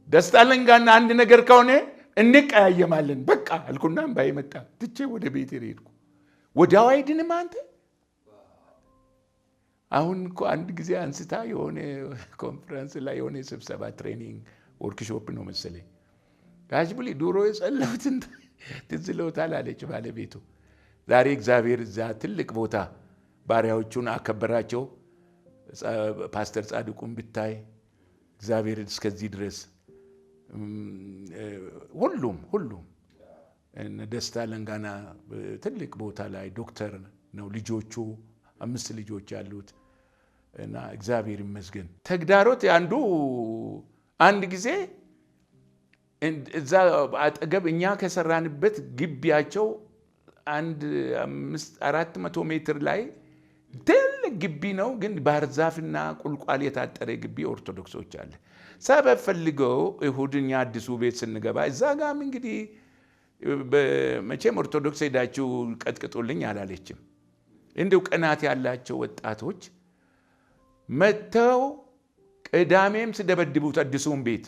ደስታ ላንጋና አንድ ነገር ከሆነ እንቀያየማለን በቃ አልኩና እምባዬ መጣ። ትቼ ወደ ቤቴ ሄድኩ። ወዲያው አይድንም አንተ። አሁን እኮ አንድ ጊዜ አንስታ የሆነ ኮንፈረንስ ላይ የሆነ ስብሰባ ትሬኒንግ ወርክሾፕ ነው መሰለኝ። ጋሽ ቡሊ ድሮ የጸለዩትን ትዝ ይለውታል አለች ባለቤቱ። ዛሬ እግዚአብሔር እዛ ትልቅ ቦታ ባሪያዎቹን አከበራቸው። ፓስተር ጻድቁን ብታይ እግዚአብሔር እስከዚህ ድረስ ሁሉም ደስታ ላንጋና ትልቅ ቦታ ላይ ዶክተር ነው። ልጆቹ 5 ልጆች ያሉት እና እግዚአብሔር ይመስገን። ተግዳሮት አንድ ጊዜ እዛ አጠገብ እኛ ከሰራንበት ግቢያቸው 400 ሜትር ላይ ትልቅ ግቢ ነው፣ ግን ባህር ዛፍና ቁልቋል የታጠረ ግቢ ኦርቶዶክሶች አለ። ሰበብ ፈልገው እሁድኛ አዲሱ ቤት ስንገባ እዛ ጋም እንግዲህ መቼም ኦርቶዶክስ ሄዳችሁ ቀጥቅጡልኝ አላለችም። እንዲሁ ቀናት ያላቸው ወጣቶች መተው ቅዳሜም ሲደበድቡት አዲሱን ቤት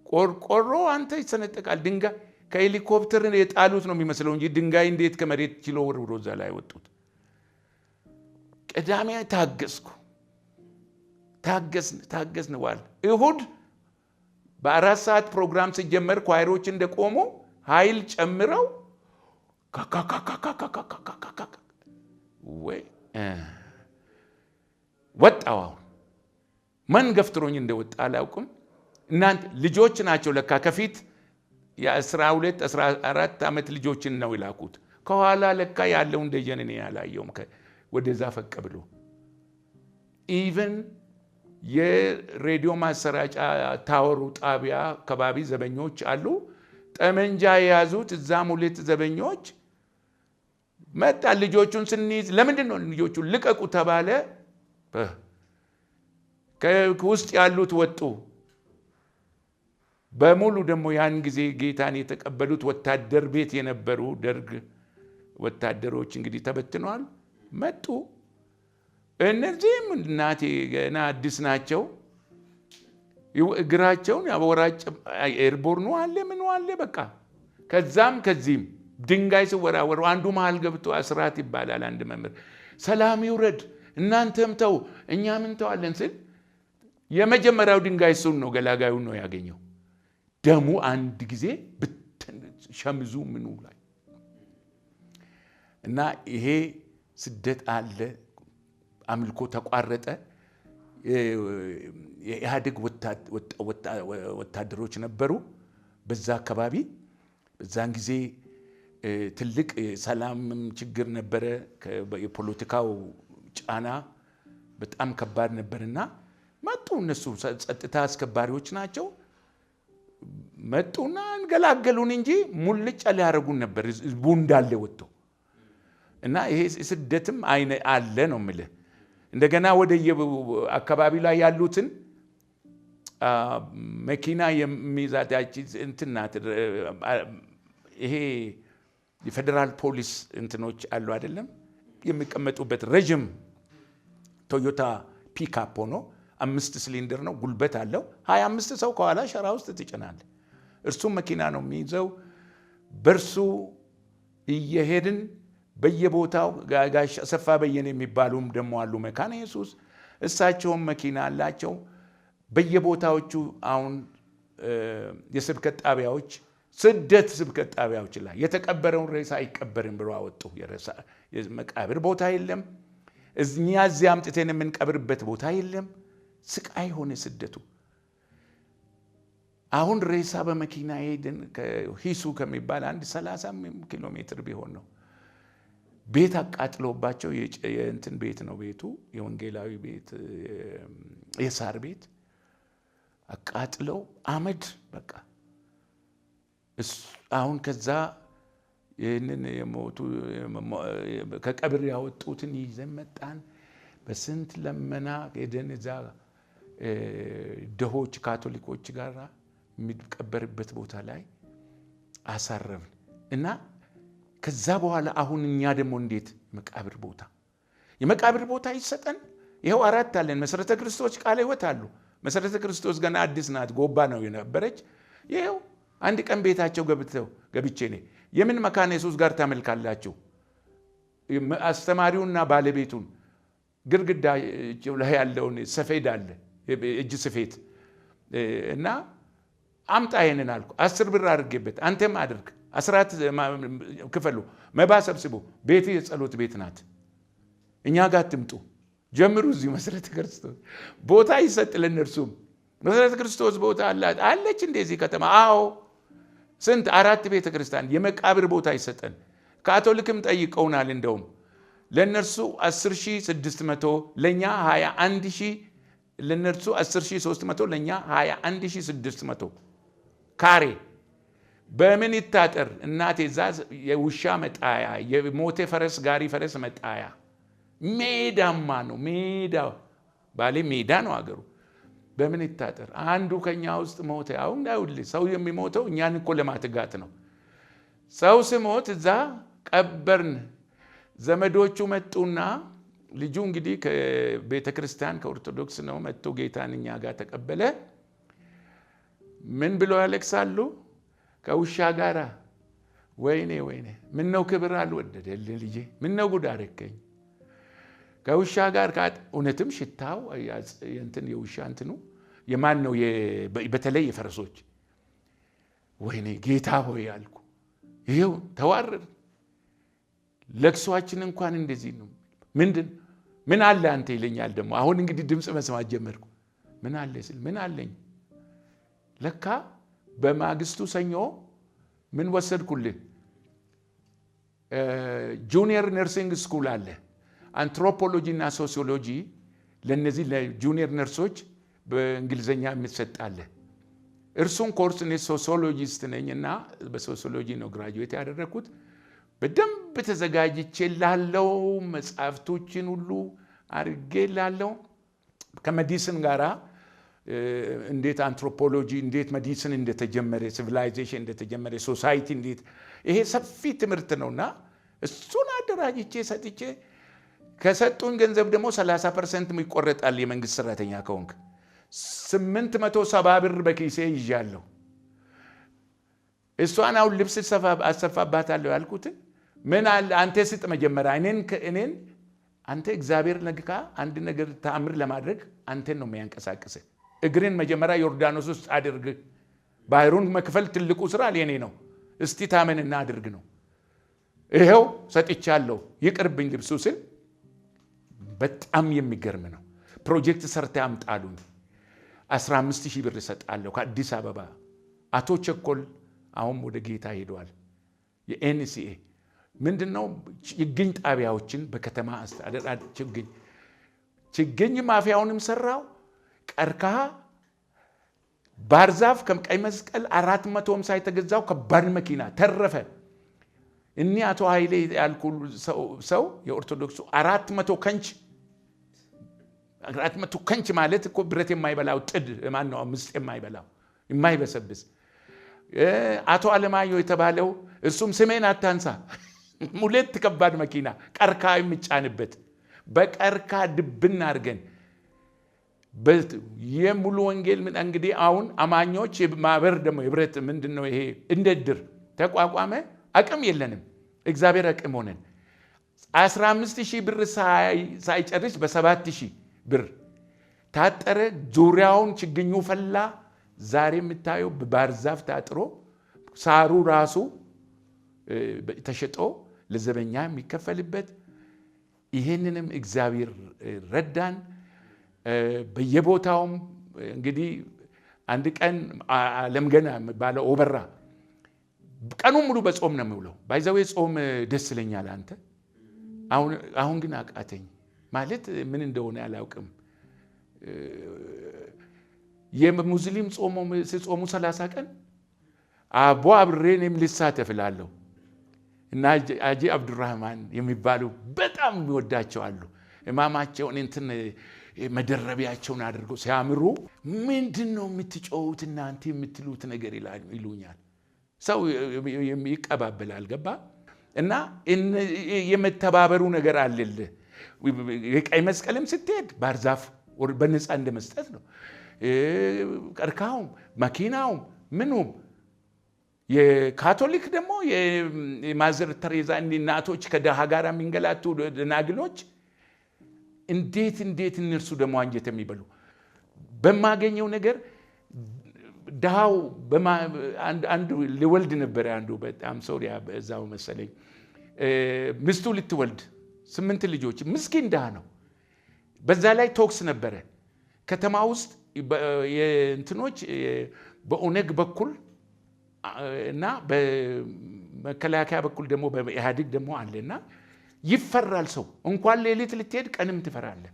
ቆርቆሮ አንተ ይሰነጠቃል። ድንጋይ ከሄሊኮፕተር የጣሉት ነው የሚመስለው እንጂ ድንጋይ እንዴት ከመሬት ኪሎ ወርውሮ እዛ ላይ ወጡት። ቅዳሜ ታገስን ዋል። እሁድ በ4 ሰዓት ፕሮግራም ሲጀመር ኳይሮች እንደቆሙ ኃይል ጨምረው ወይ ወጣው። ማን ገፍትሮኝ እንደወጣ አላውቅም። እናንተ ልጆች ናቸው ለካ ከፊት የ12 14 ዓመት ልጆችን ነው ይላኩት። ከኋላ ለካ ያለው እንደየኔ ያላየውም ወደዛ ፈቅ ብሎ ኢቨን የሬዲዮ ማሰራጫ ታወሩ ጣቢያ አካባቢ ዘበኞች አሉ። ጠመንጃ የያዙት እዛም ሁለት ዘበኞች መጣ። ልጆቹን ስንይዝ ለምንድን ነው ልጆቹን ልቀቁ ተባለ። ከውስጥ ያሉት ወጡ። በሙሉ ደግሞ ያን ጊዜ ጌታን የተቀበሉት ወታደር ቤት የነበሩ ደርግ ወታደሮች እንግዲህ ተበትነዋል መጡ። እነዚህም እናቴ ገና አዲስ ናቸው። እግራቸውን ያወራጭ ኤርቦርኑ አለ ምን አለ በቃ። ከዛም ከዚህም ድንጋይ ሲወራወሩ አንዱ መሃል ገብቶ አስራት ይባላል አንድ መምህር ሰላም ይውረድ እናንተም ተው እኛ ምን ተዋለን ሲል የመጀመሪያው ድንጋይ እሱን ነው ገላጋዩን ነው ያገኘው። ደሙ አንድ ጊዜ ሸምዙ ምኑ ላይ እና ይሄ ስደት አለ። አምልኮ ተቋረጠ። የኢህአዴግ ወታደሮች ነበሩ በዛ አካባቢ። በዛን ጊዜ ትልቅ ሰላምም ችግር ነበረ። የፖለቲካው ጫና በጣም ከባድ ነበርና መጡ። እነሱ ጸጥታ አስከባሪዎች ናቸው። መጡና እንገላገሉን እንጂ ሙልጭ ሊያረጉን ነበር ህዝቡ እንዳለ ወጥቶ እና ይሄ ስደትም አለ ነው የምልህ። እንደገና ወደ አካባቢ ላይ ያሉትን መኪና የሚዛታች እንትናት ይሄ የፌደራል ፖሊስ እንትኖች አሉ አይደለም የሚቀመጡበት ረጅም ቶዮታ ፒካፕ ሆኖ 5 ሲሊንደር ነው ጉልበት አለው 25 ሰው ከኋላ ሸራ ውስጥ ትጭናል። እርሱም መኪና ነው የሚይዘው። በርሱ እየሄድን በየቦታው ጋሽ አሰፋ በየነ የሚባሉም ደሞ አሉ መካነ ኢየሱስ እሳቸውም መኪና አላቸው። በየቦታዎቹ አሁን የስብከት ጣቢያዎች ስደት ስብከት ጣቢያዎች ላይ የተቀበረውን ሬሳ አይቀበርም ብሎ አወጡ። የመቃብር ቦታ የለም። እኛ እዚህ አምጥተን የምንቀብርበት ቦታ የለም። ስቃይ ሆነ ስደቱ። አሁን ሬሳ በመኪና ሄደን ከሂሱ ከሚባል አንድ 30 ኪሎ ሜትር ቢሆን ነው ቤት አቃጥሎባቸው የእንትን ቤት ነው ቤቱ የወንጌላዊ ቤት የሳር ቤት አቃጥለው አመድ በቃ አሁን ከዛ ይህንን የሞቱ ከቀብር ያወጡትን ይዘን መጣን። በስንት ለመና ሄደን እዛ ደሆች ካቶሊኮች ጋር የሚቀበርበት ቦታ ላይ አሳረፍን እና ከዛ በኋላ አሁን እኛ ደግሞ እንዴት የመቃብር ቦታ ይሰጠን? ይሄው 4 አለን። መሰረተ ክርስቶስ ቃለ ሕይወት አሉ። መሰረተ ክርስቶስ ገና አዲስ ናት፣ ጎባ ነው የነበረች። ይሄው አንድ ቀን ቤታቸው ገብቼ ነኝ የምን መካነ ኢየሱስ ጋር ታመልካላችሁ? አስተማሪውና ባለቤቱን ግርግዳ ላይ ያለውን ሰፌድ አለ እጅ ስፌት እና አምጣ ይሄንን አልኩ። 10 ብር አድርጌበት አንተም አድርግ 10 ክፈሉ መባ ሰብስቡ። ቤት የጸሎት ቤት ናት። እኛ ጋር ትምጡ ጀምሩ። እዚህ መሰረተ ክርስቶስ ቦታ ይሰጥ ለነርሱም። መሰረተ ክርስቶስ ቦታ አለች እንደዚህ ከተማ። አዎ ስንት 4 ቤተ ክርስቲያን የመቃብር ቦታ ይሰጠን። ካቶሊክም ጠይቀውናል። እንደውም ለነርሱ 10600 ለኛ 21000 ለነርሱ 10300 ለኛ 21600 ካሬ በምን ይታጠር እናቴ? እዛ የውሻ መጣያ የሞቴ ፈረስ ጋሪ ፈረስ መጣያ ሜዳማ ነው። ሜዳ ባሌ ሜዳ ነው አገሩ። በምን ይታጠር? አንዱ ከኛ ውስጥ ሞተ። አሁን አይውልህ ሰው የሚሞተው እኛን እኮ ለማትጋት ነው። ሰው ሲሞት እዛ ቀበርን። ዘመዶቹ መጡና ልጁ እንግዲህ ከቤተ ክርስቲያን ከኦርቶዶክስ ነው መጥቶ ጌታን እኛ ጋር ተቀበለ። ምን ብለው ያለቅሳሉ? ከውሻ ጋራ ወይኔ ምን ነው ክብር አልወደደልህ ልጄ፣ ምን ነው ጉድ አደረከኝ። ከውሻ ጋር እውነትም ሽታው እንትን የውሻ እንትኑ የማን ነው? በተለይ የፈረሶች። ወይኔ ጌታ ሆይ አልኩ። ይሄው ተዋረድ። ለቅሷችን እንኳን እንደዚህ ነው። ምን አለ አንተ ይለኛል ደግሞ። አሁን እንግዲህ ድምጽ መስማት ጀመርኩ። ምን አለ ሲል ምን አለኝ? ለካ በማግስቱ ሰኞ ምን ወሰድኩልህ? ጁኒየር ነርሲንግ ስኩል አለ። አንትሮፖሎጂ እና ሶሲዮሎጂ ለነዚህ ለጁኒየር ነርሶች በእንግሊዘኛ የሚሰጣለ እርሱን ኮርስ እኔ ሶሲዮሎጂስት ነኝና በሶሲዮሎጂ ነው ግራጁዌት ያደረኩት በደንብ ተዘጋጅቼ ላለው መጽሐፍቶችን ሁሉ አርጌ ላለው ከሜዲሲን ጋራ እንዴት አንትሮፖሎጂ እንዴት ሜዲሲን እንደተጀመረ ሲቪላይዜሽን እንደተጀመረ ሶሳይቲ እንዴት ይሄ ሰፊ ትምህርት ነውና እሱን አደራጅቼ ሰጥቼ ከሰጡን ገንዘብ ደግሞ 30% ይቆረጣል የመንግስት ሰራተኛ ከሆንክ 870 ብር በኪሴ ይዣለሁ እሷን አሁን ልብስ አሰፋባታለሁ ያልኩት ምን አለ አንተ ስጥ መጀመሪያ እኔን አንተ እግዚአብሔር ለግካ አንድ ነገር ተአምር ለማድረግ አንተን ነው የሚያንቀሳቅስ እግርን መጀመሪያ ዮርዳኖስ ውስጥ አድርግ ባህሩን መክፈል ትልቁ ስራ ለኔ ነው እስቲ ታመንና አድርግ ነው ይሄው ሰጥቻለሁ ይቅርብኝ ልብሱ ስል በጣም የሚገርም ነው ፕሮጀክት ሰርተ አምጣሉኝ 15000 ብር ሰጣለሁ ከአዲስ አበባ አቶ ቸኮል አሁን ወደ ጌታ ሄዷል የኤንሲኤ ምንድነው ችግኝ ጣቢያዎችን በከተማ አስተዳደር ችግኝ ማፊያውንም ሰራው ቀርካሃ ባርዛፍ ከቀይ መስቀል 450 የተገዛው ከባድ መኪና ተረፈ እኒ አቶ ኃይሌ ያልኩ ሰው የኦርቶዶክሱ 400 ከንች ማለት እኮ ብረት የማይበላው ጥድ ማን ነው ምስጥ የማይበላው የማይበሰብስ አቶ አለማዮ የተባለው እሱም ስሜን አታንሳ ሙለት ከባድ መኪና ቀርካ የሚጫንበት በቀርካ ድብና አርገን የሙሉ ወንጌል ምን እንግዲህ አሁን አማኞች ማበር ደግሞ ህብረት ምንድነው ይሄ እንደድር ተቋቋመ አቅም የለንም እግዚአብሔር አቅም ሆነን 15000 ብር ሳይጨርስ በ7000 ብር ታጠረ ዙሪያውን ችግኙ ፈላ ዛሬ የምታየው በባርዛፍ ታጥሮ ሳሩ ራሱ ተሸጦ ለዘበኛ የሚከፈልበት ይሄንንም እግዚአብሔር ረዳን በየቦታውም እንግዲህ አንድ ቀን ለምገና ባለ ኦበራ ቀኑ ሙሉ በጾም ነው የሚውለው ባይዘው ጾም ደስ ይለኛል አንተ አሁን ግን አቃተኝ ማለት ምን እንደሆነ ያላውቅም የሙስሊም ጾሙ 30 ቀን አቦ አብሬንም ልሳተፍላለሁ እና አጂ አብዱራህማን የሚባሉ በጣም የሚወዳቸው አሉ ኢማማቸውን እንትን መደረቢያቸውን አድርገው ሲያምሩ ምንድነው የምትጮውት እናንተ የምትሉት ነገር ይሉኛል ሰው የሚቀባበላል ገባ እና የመተባበሩ ነገር አለለ የቀይ መስቀልም ስትሄድ ባርዛፍ በነፃ እንደመስጠት ነው ቀርካው መኪናው ምኑም የካቶሊክ ደግሞ የማዘር ተሬዛ እናቶች ከደሃ ጋር የሚንገላቱ ደናግሎች እንዴት እነርሱ ደግሞ አንጀት የሚበሉ በማገኘው ነገር ዳው አንድ ሊወልድ ነበር አንዱ በጣም ሶሪያ በዛው መሰለኝ ምስቱ ልትወልድ 8 ልጆች ምስኪን ዳህ ነው በዛ ላይ ቶክስ ነበር ከተማ ውስጥ የእንትኖች በኦነግ በኩል እና በመከላከያ በኩል ደግሞ በኢህአዴግ ደግሞ አለና ይፈራል ሰው እንኳን ሌሊት ልትሄድ ቀንም ትፈራለ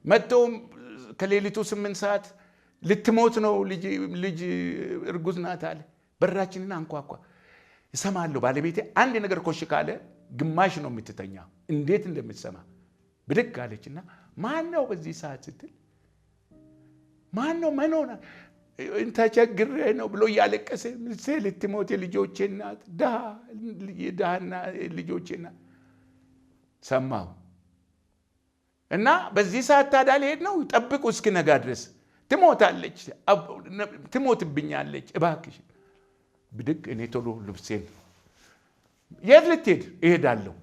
መጥተው ከሌሊቱ 8 ሰዓት ልትሞት ነው ልጅ እርጉዝ ናት አለ በራችንን አንኳኳ እሰማለሁ ባለቤቴ አንድ ነገር ኮሽ ካለ ግማሽ ነው የምትተኛ እንዴት እንደምትሰማ ብድግ አለችና ማን ነው በዚህ ሰዓት ስትል ማን ነው መኖና እንታቸግር ነው ብሎ ያለቀሰ ምሴ ልትሞት ልጆቼ እናት ዳና ልጆቼ እናት ሰማው እና በዚህ ሰዓት ታዲያ ሊሄድ ነው ጠብቁ እስኪነጋ ድረስ ትሞታለች ትሞትብኛለች እባክሽ ብድግ እኔ ቶሎ ልብሴን የት ልትሄድ እሄዳለሁ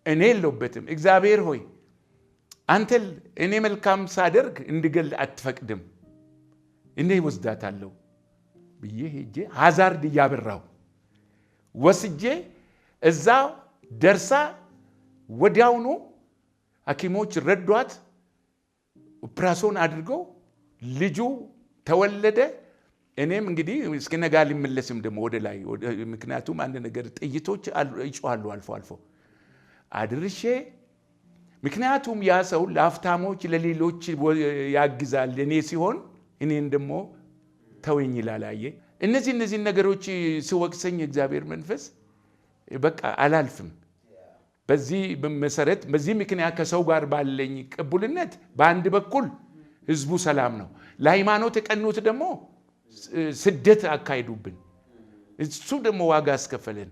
እኔ የለሁበትም እግዚአብሔር ሆይ አንተ እኔ መልካም ሳደርግ እንድገል አትፈቅድም እኔ ወስዳታለሁ ብዬ ሄጄ ሃዛርድ ያበራው ወስጄ እዛ ደርሳ ወዲያውኑ ሐኪሞች ረዷት ኦፕራሲዮን አድርገው ልጁ ተወለደ እኔም እንግዲህ እስከነጋ ሊመለስም ደግሞ ወደ ላይ ምክንያቱም አንድ ነገር ጥይቶች ይጮሃሉ አልፎ አድርሼ ምክንያቱም ያ ሰው ለአፍታሞች ለሌሎች ያግዛል፣ እኔ ሲሆን እኔን ደግሞ ተወኝ ይላል። አየህ እነዚህ ነገሮች ሲወቅሰኝ እግዚአብሔር መንፈስ በቃ አላልፍም። በዚህ መሰረት በዚህ ምክንያት ከሰው ጋር ባለኝ ቅቡልነት በአንድ በኩል ህዝቡ ሰላም ነው፣ ለሃይማኖት የቀኑት ደግሞ ስደት አካሂዱብን፣ እሱ ደግሞ ዋጋ አስከፈለን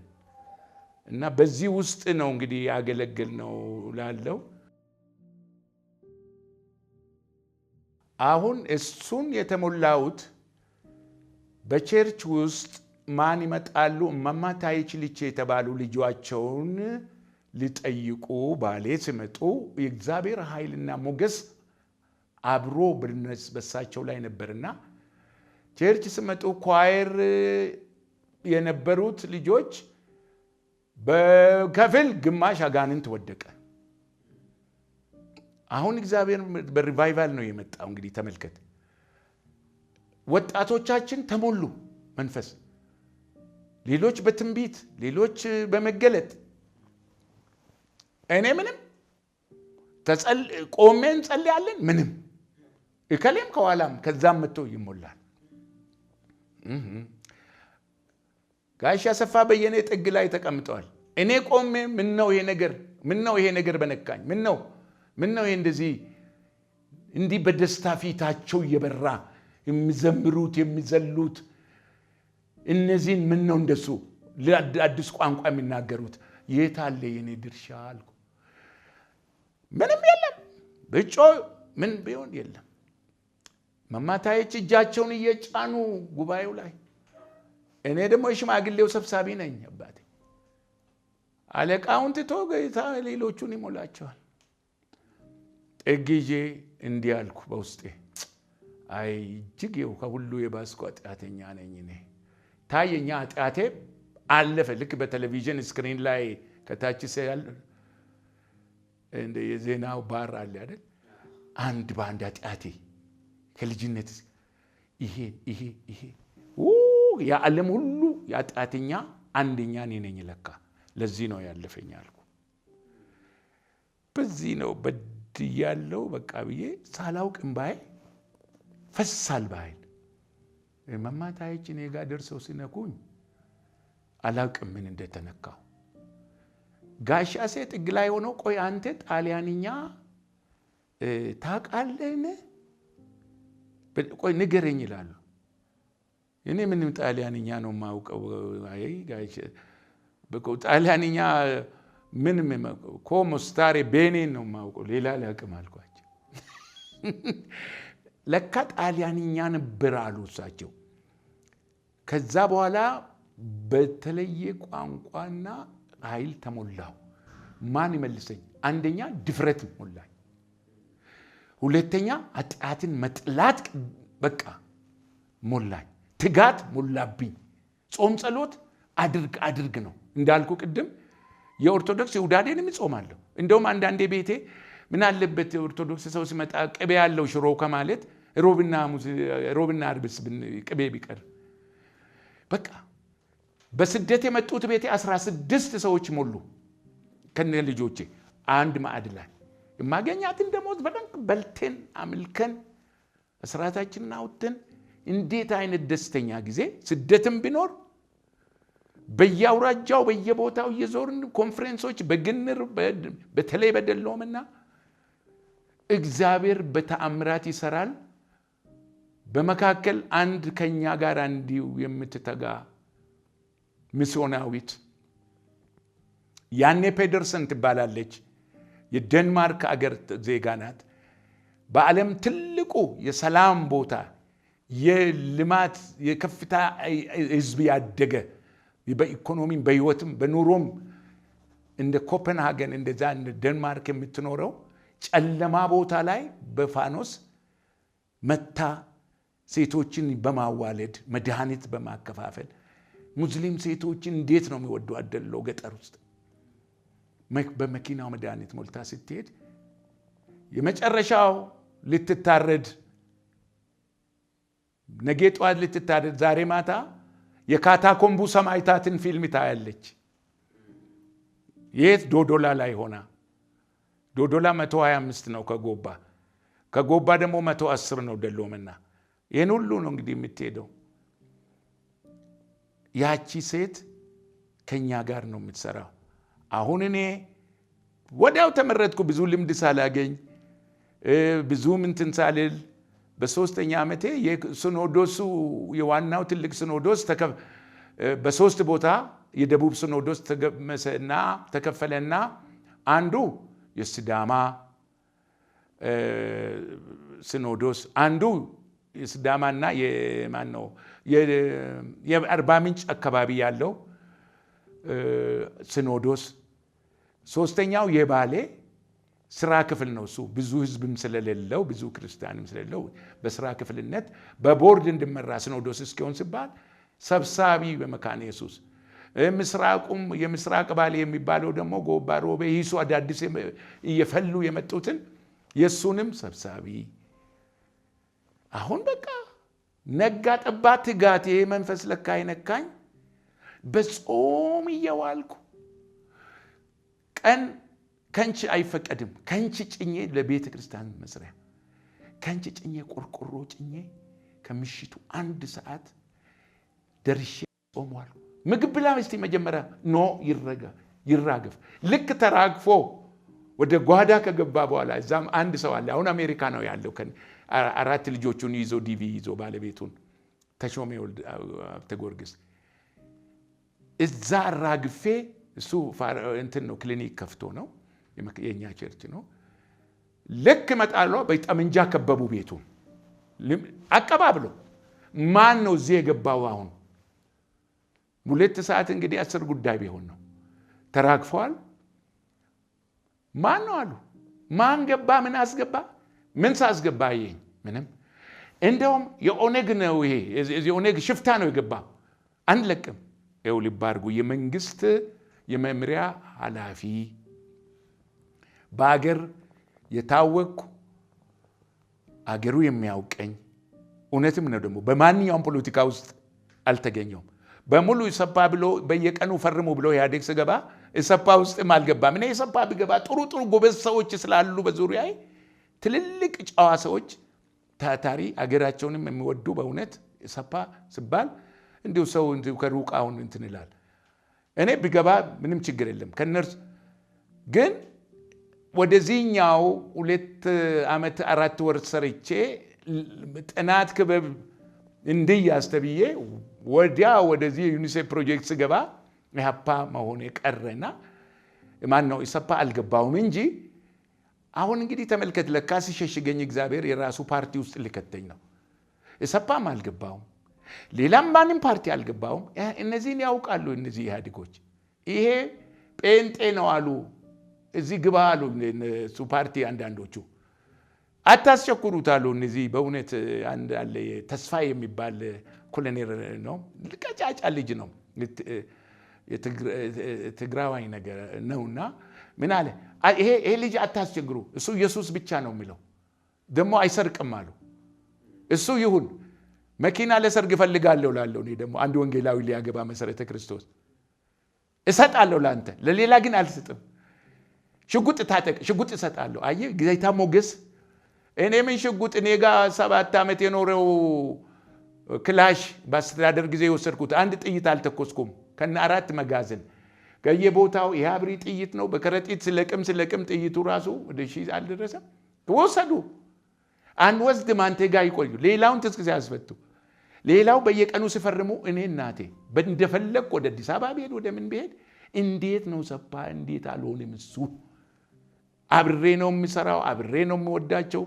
እና በዚህ ውስጥ ነው እንግዲህ ያገለግል ነው ላለው። አሁን እሱን የተሞላውት በቸርች ውስጥ ማን ይመጣሉ? እማማ ታይች ልጅ የተባሉ ልጇቸውን ሊጠይቁ ባሌ ሲመጡ የእግዚአብሔር ኃይልና ሞገስ አብሮ በሳቸው ላይ ነበርና ቸርች ሲመጡ ኳየር የነበሩት ልጆች በከፊል ግማሽ አጋንንት ወደቀ። አሁን እግዚአብሔር በሪቫይቫል ነው የመጣው። እንግዲህ ተመልከት፣ ወጣቶቻችን ተሞሉ መንፈስ፣ ሌሎች በትንቢት ሌሎች በመገለጥ። እኔ ምንም ቆሜ እንጸልያለን ምንም እከሌም ከኋላም ከዛም መጥቶ ይሞላል። ጋሽ አሰፋ በየኔ ጥግ ላይ ተቀምጠዋል። እኔ ቆሜ ምነው ይሄ ነገር በነካኝ፣ ምነው ይሄ እንደዚህ እንዲህ በደስታ ፊታቸው እየበራ የሚዘምሩት የሚዘሉት እነዚህን ምነው እንደሱ አዲስ ቋንቋ የሚናገሩት የት አለ የኔ ድርሻ አልኩ። ምንም የለም፣ ብጮ ምን ቢሆን የለም። መማታየች እጃቸውን እየጫኑ ጉባኤው ላይ፣ እኔ ደግሞ የሽማግሌው ሰብሳቢ ነኝ። አባቴ አለቃውን ትቶ ጌታ ሌሎቹን ይሞላቸዋል። ጥግዬ እንዲህ አልኩ በውስጤ፣ አይ እጅግ ከሁሉ የባስኩ ኃጢአተኛ ነኝ እኔ። ታየኛ ኃጢአቴ አለፈ። ልክ በቴሌቪዥን ስክሪን ላይ ከታች ሲያል እንደ የዜናው ባር አለ አይደል? አንድ በአንድ ኃጢአቴ ከልጅነት ይሄ የዓለም ሁሉ የኃጢአተኛ አንደኛ እኔ ነኝ ለካ። ለዚህ ነው ያለፈኝ አልኩ። በዚህ ነው በድያለሁ በቃ ብዬ ሳላውቅ እምባዬ ፈሳል በኃይል። መማታዬች እኔ ጋር ደርሰው ሲነኩኝ አላውቅም ምን እንደተነካው። ጋሻሴ ጥግ ላይ ሆኖ ቆይ አንተ ጣሊያንኛ ታውቃለህን? ቆይ ንገረኝ ይላሉ። እኔ ምንም ጣሊያንኛ ነው የማውቀው። አይ ጋሽ ጣሊያንኛ ምንም ኮሞ ስታሬ ቤኔን ነው የማውቀው፣ ሌላ አላውቅም አልኳቸው። ለካ ጣሊያንኛ ነበር አሉ እሳቸው። ከዛ በኋላ በተለየ ቋንቋና ኃይል ተሞላው። ማን ይመልሰኝ? አንደኛ ድፍረት ሞላኝ፣ ሁለተኛ ኃጢአትን መጥላት በቃ ሞላኝ፣ ትጋት ሞላብኝ። ጾም ጸሎት አድርግ ነው እንዳልኩ ቅድም። የኦርቶዶክስ ይሁዳዴንም እጾማለሁ። እንደውም አንዳንዴ ቤቴ ምን አለበት ኦርቶዶክስ ሰው ሲመጣ ቅቤ ያለው ሽሮ ከማለት ሮብና አርብስ ቅቤ ቢቀር በቃ። በስደት የመጡት ቤቴ 16 ሰዎች ሞሉ ከነ ልጆቼ። አንድ ማዕድ ላይ የማገኛትን ደሞዝ በደንብ በልተን አምልከን እስራታችንን አውጥተን እንዴት አይነት ደስተኛ ጊዜ። ስደትም ቢኖር በየአውራጃው በየቦታው እየዞርን ኮንፈረንሶች በግንር በተለይ በደሎምና እግዚአብሔር በተአምራት ይሰራል። በመካከል አንድ ከኛ ጋር እንዲሁ የምትተጋ ሚስዮናዊት ያኔ ፔደርሰን ትባላለች። የዴንማርክ አገር ዜጋ ናት። በዓለም ትልቁ የሰላም ቦታ የልማት የከፍታ ህዝብ ያደገ በኢኮኖሚም በህይወትም በኑሮም እንደ ኮፐንሃገን እንደዛ እንደ ዴንማርክ የምትኖረው ጨለማ ቦታ ላይ በፋኖስ መታ ሴቶችን በማዋለድ መድኃኒት በማከፋፈል ሙስሊም ሴቶችን እንዴት ነው የሚወዱ አደለው። ገጠር ውስጥ በመኪናው መድኃኒት ሞልታ ስትሄድ የመጨረሻው ልትታረድ ነገ ጠዋት ልትታረድ ዛሬ ማታ የካታኮምቡ ሰማዕታትን ፊልም ታያለች። የት ዶዶላ ላይ ሆና ዶዶላ 125 ነው ከጎባ ደግሞ 110 ነው ደሎመና። ይሄን ሁሉ ነው እንግዲህ የምትሄደው። ያቺ ሴት ከኛ ጋር ነው የምትሰራው። አሁን እኔ ወዲያው ተመረጥኩ፣ ብዙ ልምድ ሳላገኝ ብዙ እንትን ሳልል በሶስተኛ ዓመቴ የሲኖዶሱ የዋናው ትልቅ ሲኖዶስ በሶስት ቦታ የደቡብ ሲኖዶስ ተከፈለና አንዱ የሲዳማ ሲኖዶስ፣ አንዱ የሲዳማና የማን ነው የአርባ ምንጭ አካባቢ ያለው ሲኖዶስ፣ ሶስተኛው የባሌ ስራ ክፍል ነው። እሱ ብዙ ህዝብም ስለሌለው ብዙ ክርስቲያንም ስለሌለው በስራ ክፍልነት በቦርድ እንድመራ ሲኖዶስ እስኪሆን ሲባል ሰብሳቢ በመካነ ኢየሱስ፣ የምስራቅ ባሌ የሚባለው ደግሞ ጎባ ሮቤ ሂሱ አዳዲስ እየፈሉ የመጡትን የሱንም ሰብሳቢ። አሁን በቃ ነጋ ጠባ ትጋት። ይሄ መንፈስ ለካ አይነካኝ። በጾም እየዋልኩ ቀን ከንቺ አይፈቀድም። ከንቺ ጭኜ ለቤተ ክርስቲያን መስሪያ ከንቺ ጭኜ ቆርቆሮ ጭኜ ከምሽቱ 1 ሰዓት ደርሼ ጾም ዋልኩ። ምግብ ብላ እስቲ መጀመሪያ ኖ ይራገፍ። ልክ ተራግፎ ወደ ጓዳ ከገባ በኋላ እዛም አንድ ሰው አለ። አሁን አሜሪካ ነው ያለው። 4 ልጆቹን ይዞ ዲቪ ይዞ ባለቤቱን ተሾመ ተጎርግስ እዛ ራግፌ እሱ እንትን ነው ክሊኒክ ከፍቶ ነው የኛ ቸርች ነው። ልክ መጣለው በጠመንጃ ከበቡ ቤቱን አቀባብሎ ማን ነው እዚህ የገባው? አሁን 2 ሰዓት እንግዲህ 10 ጉዳይ ቢሆን ነው ተራግፈዋል። ማን ነው አሉ። ማን ገባ? ምን አስገባ? ምን ሳስገባ? ይሄን ምንም። እንደውም የኦነግ ነው ይሄ የኦነግ ሽፍታ ነው የገባ። አንለቅም። ይኸው ሊባርጉ የመንግስት የመምሪያ ኃላፊ በአገር የታወቅኩ አገሩ የሚያውቀኝ እውነትም ነው። ደግሞ በማንኛውም ፖለቲካ ውስጥ አልተገኘውም። በሙሉ ኢሰፓ ብሎ በየቀኑ ፈርሙ ብሎ ኢህአዴግ ስገባ ኢሰፓ ውስጥም አልገባም። እኔ ኢሰፓ ቢገባ ጥሩ ጎበዝ ሰዎች ስላሉ በዙሪያዬ ትልልቅ ጨዋ ሰዎች ታታሪ አገራቸውንም የሚወዱ በእውነት ኢሰፓ ሲባል እንዲሁ ሰው እንዲሁ ከሩቅ አሁን እንትን ይላል። እኔ ቢገባ ምንም ችግር የለም ከነርሱ። ግን ወደዚህኛው 2 ዓመት 4 ወር ሰርቼ ጥናት ክበብ እንድያዝ ተብዬ ወዲያ ወደዚህ ዩኒሴፍ ፕሮጀክት ስገባ ኢህአፓ መሆን የቀረና ማን ነው ኢሰፓ አልገባውም እንጂ አሁን እንግዲህ ተመልከት፣ ለካ ሲሸሽገኝ እግዚአብሔር የራሱ ፓርቲ ውስጥ ሊከተኝ ነው። ኢሰፓም አልገባውም፣ ሌላም ማንም ፓርቲ አልገባውም። እነዚህን ያውቃሉ እነዚህ ኢህአዴጎች። ይሄ ጴንጤ ነው አሉ፣ እዚህ ግባ አሉ እሱ ፓርቲ አንዳንዶቹ። አታስቸኩሩት አሉ እነዚህ። በእውነት አንድ አለ ተስፋ የሚባል ኮሎኔል ነው፣ ቀጫጫ ልጅ ነው፣ የትግራዋይ ነገር ነውና ምን አለ ይሄ ልጅ አታስቸግሩ፣ እሱ ኢየሱስ ብቻ ነው የሚለው፣ ደግሞ አይሰርቅም አሉ። እሱ ይሁን መኪና ለሰርግ እፈልጋለሁ ላለው እኔ ደግሞ አንድ ወንጌላዊ ሊያገባ መሰረተ ክርስቶስ እሰጣለሁ ላንተ፣ ለሌላ ግን አልሰጥም። ሽጉጥ ታጠቅ፣ ሽጉጥ እሰጣለሁ። አየህ ጌታ ሞገስ። እኔ ምን ሽጉጥ፣ እኔ ጋር 7 ዓመት የኖረው ክላሽ በአስተዳደር ጊዜ የወሰድኩት አንድ ጥይት አልተኮስኩም ከነ 4 መጋዘን ከየቦታው። ይሄ አብሪ ጥይት ነው። በከረጢት ስለቅም ጥይቱ ራሱ ወደ 1000 አልደረሰም። ወሰዱ። አንወስድም አንተ ጋር ይቆዩ፣ ሌላውን ትስክስ ያስፈቱ። ሌላው በየቀኑ ሲፈርሙ እኔ እናቴ እንደፈለግ ወደ አዲስ አበባ ብሄድ ወደ ምን ብሄድ እንዴት ነው ሰፓ እንዴት አልሆነም? እሱ አብሬ ነው የሚሰራው፣ አብሬ ነው የሚወዳቸው።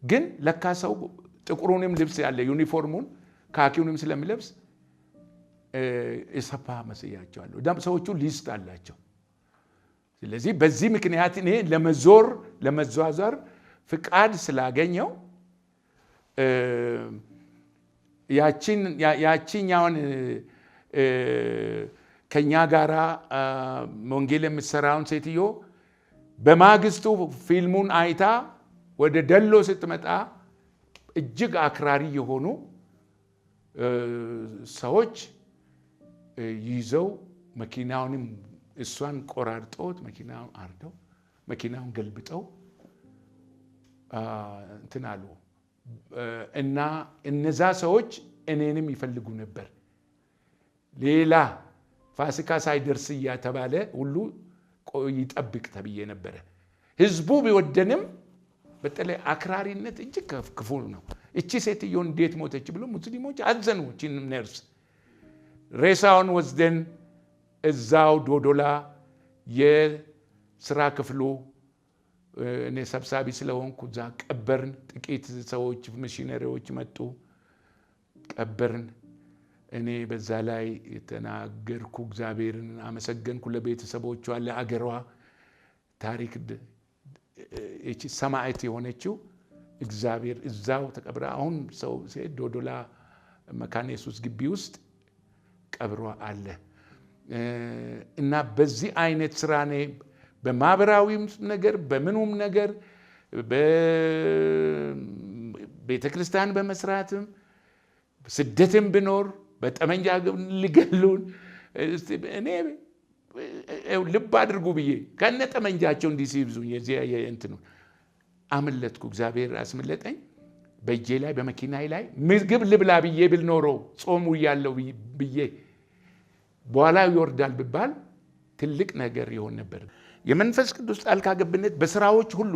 ግን ለካ ሰው ጥቁሩንም ልብስ ያለ ዩኒፎርሙን ካኪውንም ስለሚለብስ ኢሰፓ መስያቸዋለሁ። ሰዎቹ ሊስት አላቸው። ስለዚህ በዚህ ምክንያት እኔ ለመዟዟር ፍቃድ ስላገኘው ያቺኛውን ከኛ ጋራ ወንጌል የምትሰራውን ሴትዮ በማግስቱ ፊልሙን አይታ ወደ ደሎ ስትመጣ እጅግ አክራሪ የሆኑ ሰዎች ይዘው መኪናውንም እሷን ቆራርጦት መኪናውን አርደው መኪናውን ገልብጠው እንትን አሉ እና እነዛ ሰዎች እኔንም ይፈልጉ ነበር። ሌላ ፋሲካ ሳይደርስ እያተባለ ሁሉ ይጠብቅ ተብዬ ነበረ። ህዝቡ ቢወደንም በተለይ አክራሪነት እጅግ ክፉ ነው። እቺ ሴትዮ እንዴት ሞተች ብሎ ሙስሊሞች አዘኑ። እቺን ነርስ ሬሳውን ወስደን እዛው ዶዶላ የስራ ክፍሉ እኔ ሰብሳቢ ስለሆንኩ እዛ ቀበርን። ጥቂት ሰዎች ሚሽነሪዎች መጡ፣ ቀበርን። እኔ በዛ ላይ የተናገርኩ እግዚአብሔርን አመሰገንኩ። ለቤተሰቦቿ፣ ለአገሯ ታሪክ እቺ ሰማዕት የሆነችው እግዚአብሔር እዛው ተቀብራ አሁን ሰው ሲሄድ ዶዶላ መካነ ኢየሱስ ግቢ ውስጥ ቀብሯ አለ። እና በዚህ አይነት ስራ ነው በማህበራዊም ነገር በምኑም ነገር በቤተክርስቲያን በመስራትም ስደትም ብኖር በጠመንጃ ሊገሉን እኔ ልብ አድርጉ ብዬ ከነ ጠመንጃቸው እንዲሲብዙኝ የዚህ እንትኑ አመለጥኩ። እግዚአብሔር አስመለጠኝ። በእጄ ላይ በመኪናዬ ላይ ምግብ ልብላ ብዬ ብል ኖሮ ጾሙ ያለው ብዬ በኋላ ይወርዳል ብባል ትልቅ ነገር ይሆን ነበር። የመንፈስ ቅዱስ ጣልቃ ገብነት በስራዎች ሁሉ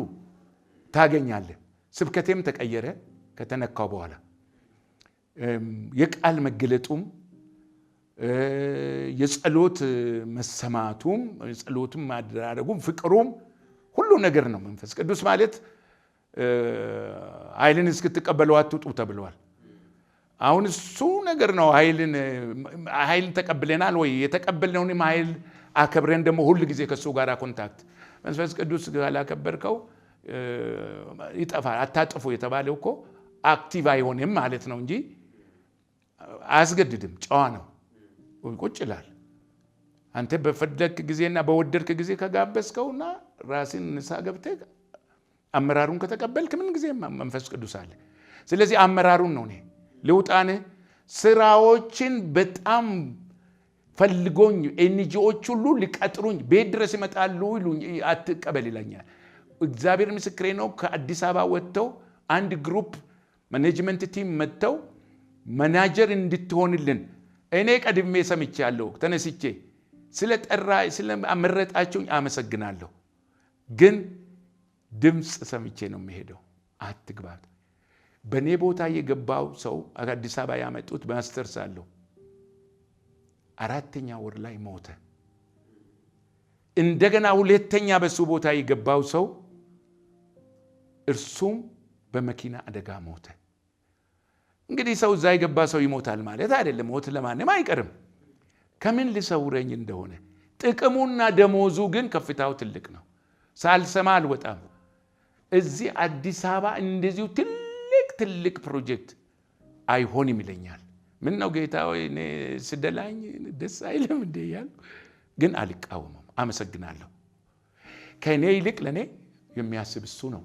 ታገኛለህ። ስብከቴም ተቀየረ ከተነካው በኋላ የቃል መገለጡም የጸሎት መሰማቱም ጸሎቱም ማድረጉም ፍቅሩም ሁሉ ነገር ነው። መንፈስ ቅዱስ ማለት ኃይልን እስክትቀበሉ አትውጡ ተብሏል። አሁን እሱ ነገር ነው። ኃይልን ተቀብለናል ወይ? የተቀበልነውንም ኃይል አከብረን ደግሞ ሁሉ ጊዜ ከሱ ጋር ኮንታክት መንፈስ ቅዱስ ካላከበርከው ይጠፋል። አታጥፉ የተባለው እኮ አክቲቭ አይሆንም ማለት ነው እንጂ አያስገድድም። ጨዋ ነው። ቁጭ ይላል። አንተ በፈለክ ጊዜና በወደድክ ጊዜ ከጋበዝከውና ራስን ንስሐ ገብተህ አመራሩን ከተቀበልክ ምን ጊዜ መንፈስ ቅዱስ አለ። ስለዚህ አመራሩን ነው እኔ ልውጣን ስራዎችን በጣም ፈልጎኝ ኤንጂኦች ሁሉ ሊቀጥሩኝ ቤት ድረስ ይመጣሉ ይሉኝ አትቀበል ይለኛል። እግዚአብሔር ምስክሬ ነው። ከአዲስ አበባ ወጥተው አንድ ግሩፕ ማኔጅመንት ቲም መጥተው ማናጀር እንድትሆንልን እኔ ቀድሜ ሰምቻለሁ። ተነስቼ ስለአመረጣቸው አመሰግናለሁ። ግን ድምፅ ሰምቼ ነው የሚሄደው። አትግባት። በኔ ቦታ የገባው ሰው አዲስ አበባ ያመጡት ማስተርስ አለው። 4ኛ ወር ላይ ሞተ። እንደገና 2ኛ በሱ ቦታ የገባው ሰው እርሱም በመኪና አደጋ ሞተ። እንግዲህ ሰው እዛ የገባ ሰው ይሞታል ማለት አይደለም። ሞት ለማንም አይቀርም። ከምን ሊሰውረኝ እንደሆነ ጥቅሙና ደሞዙ ግን ከፍታው ትልቅ ነው። ሳልሰማ አልወጣም። እዚህ አዲስ አበባ እንደዚሁ ትልቅ ፕሮጀክት አይሆንም ይለኛል። ምን ነው ጌታ ሆይ እኔ ስደላኝ ደስ አይልም እንደ ያል ግን አልቃወምም። አመሰግናለሁ። ከኔ ይልቅ ለኔ የሚያስብ እሱ ነው።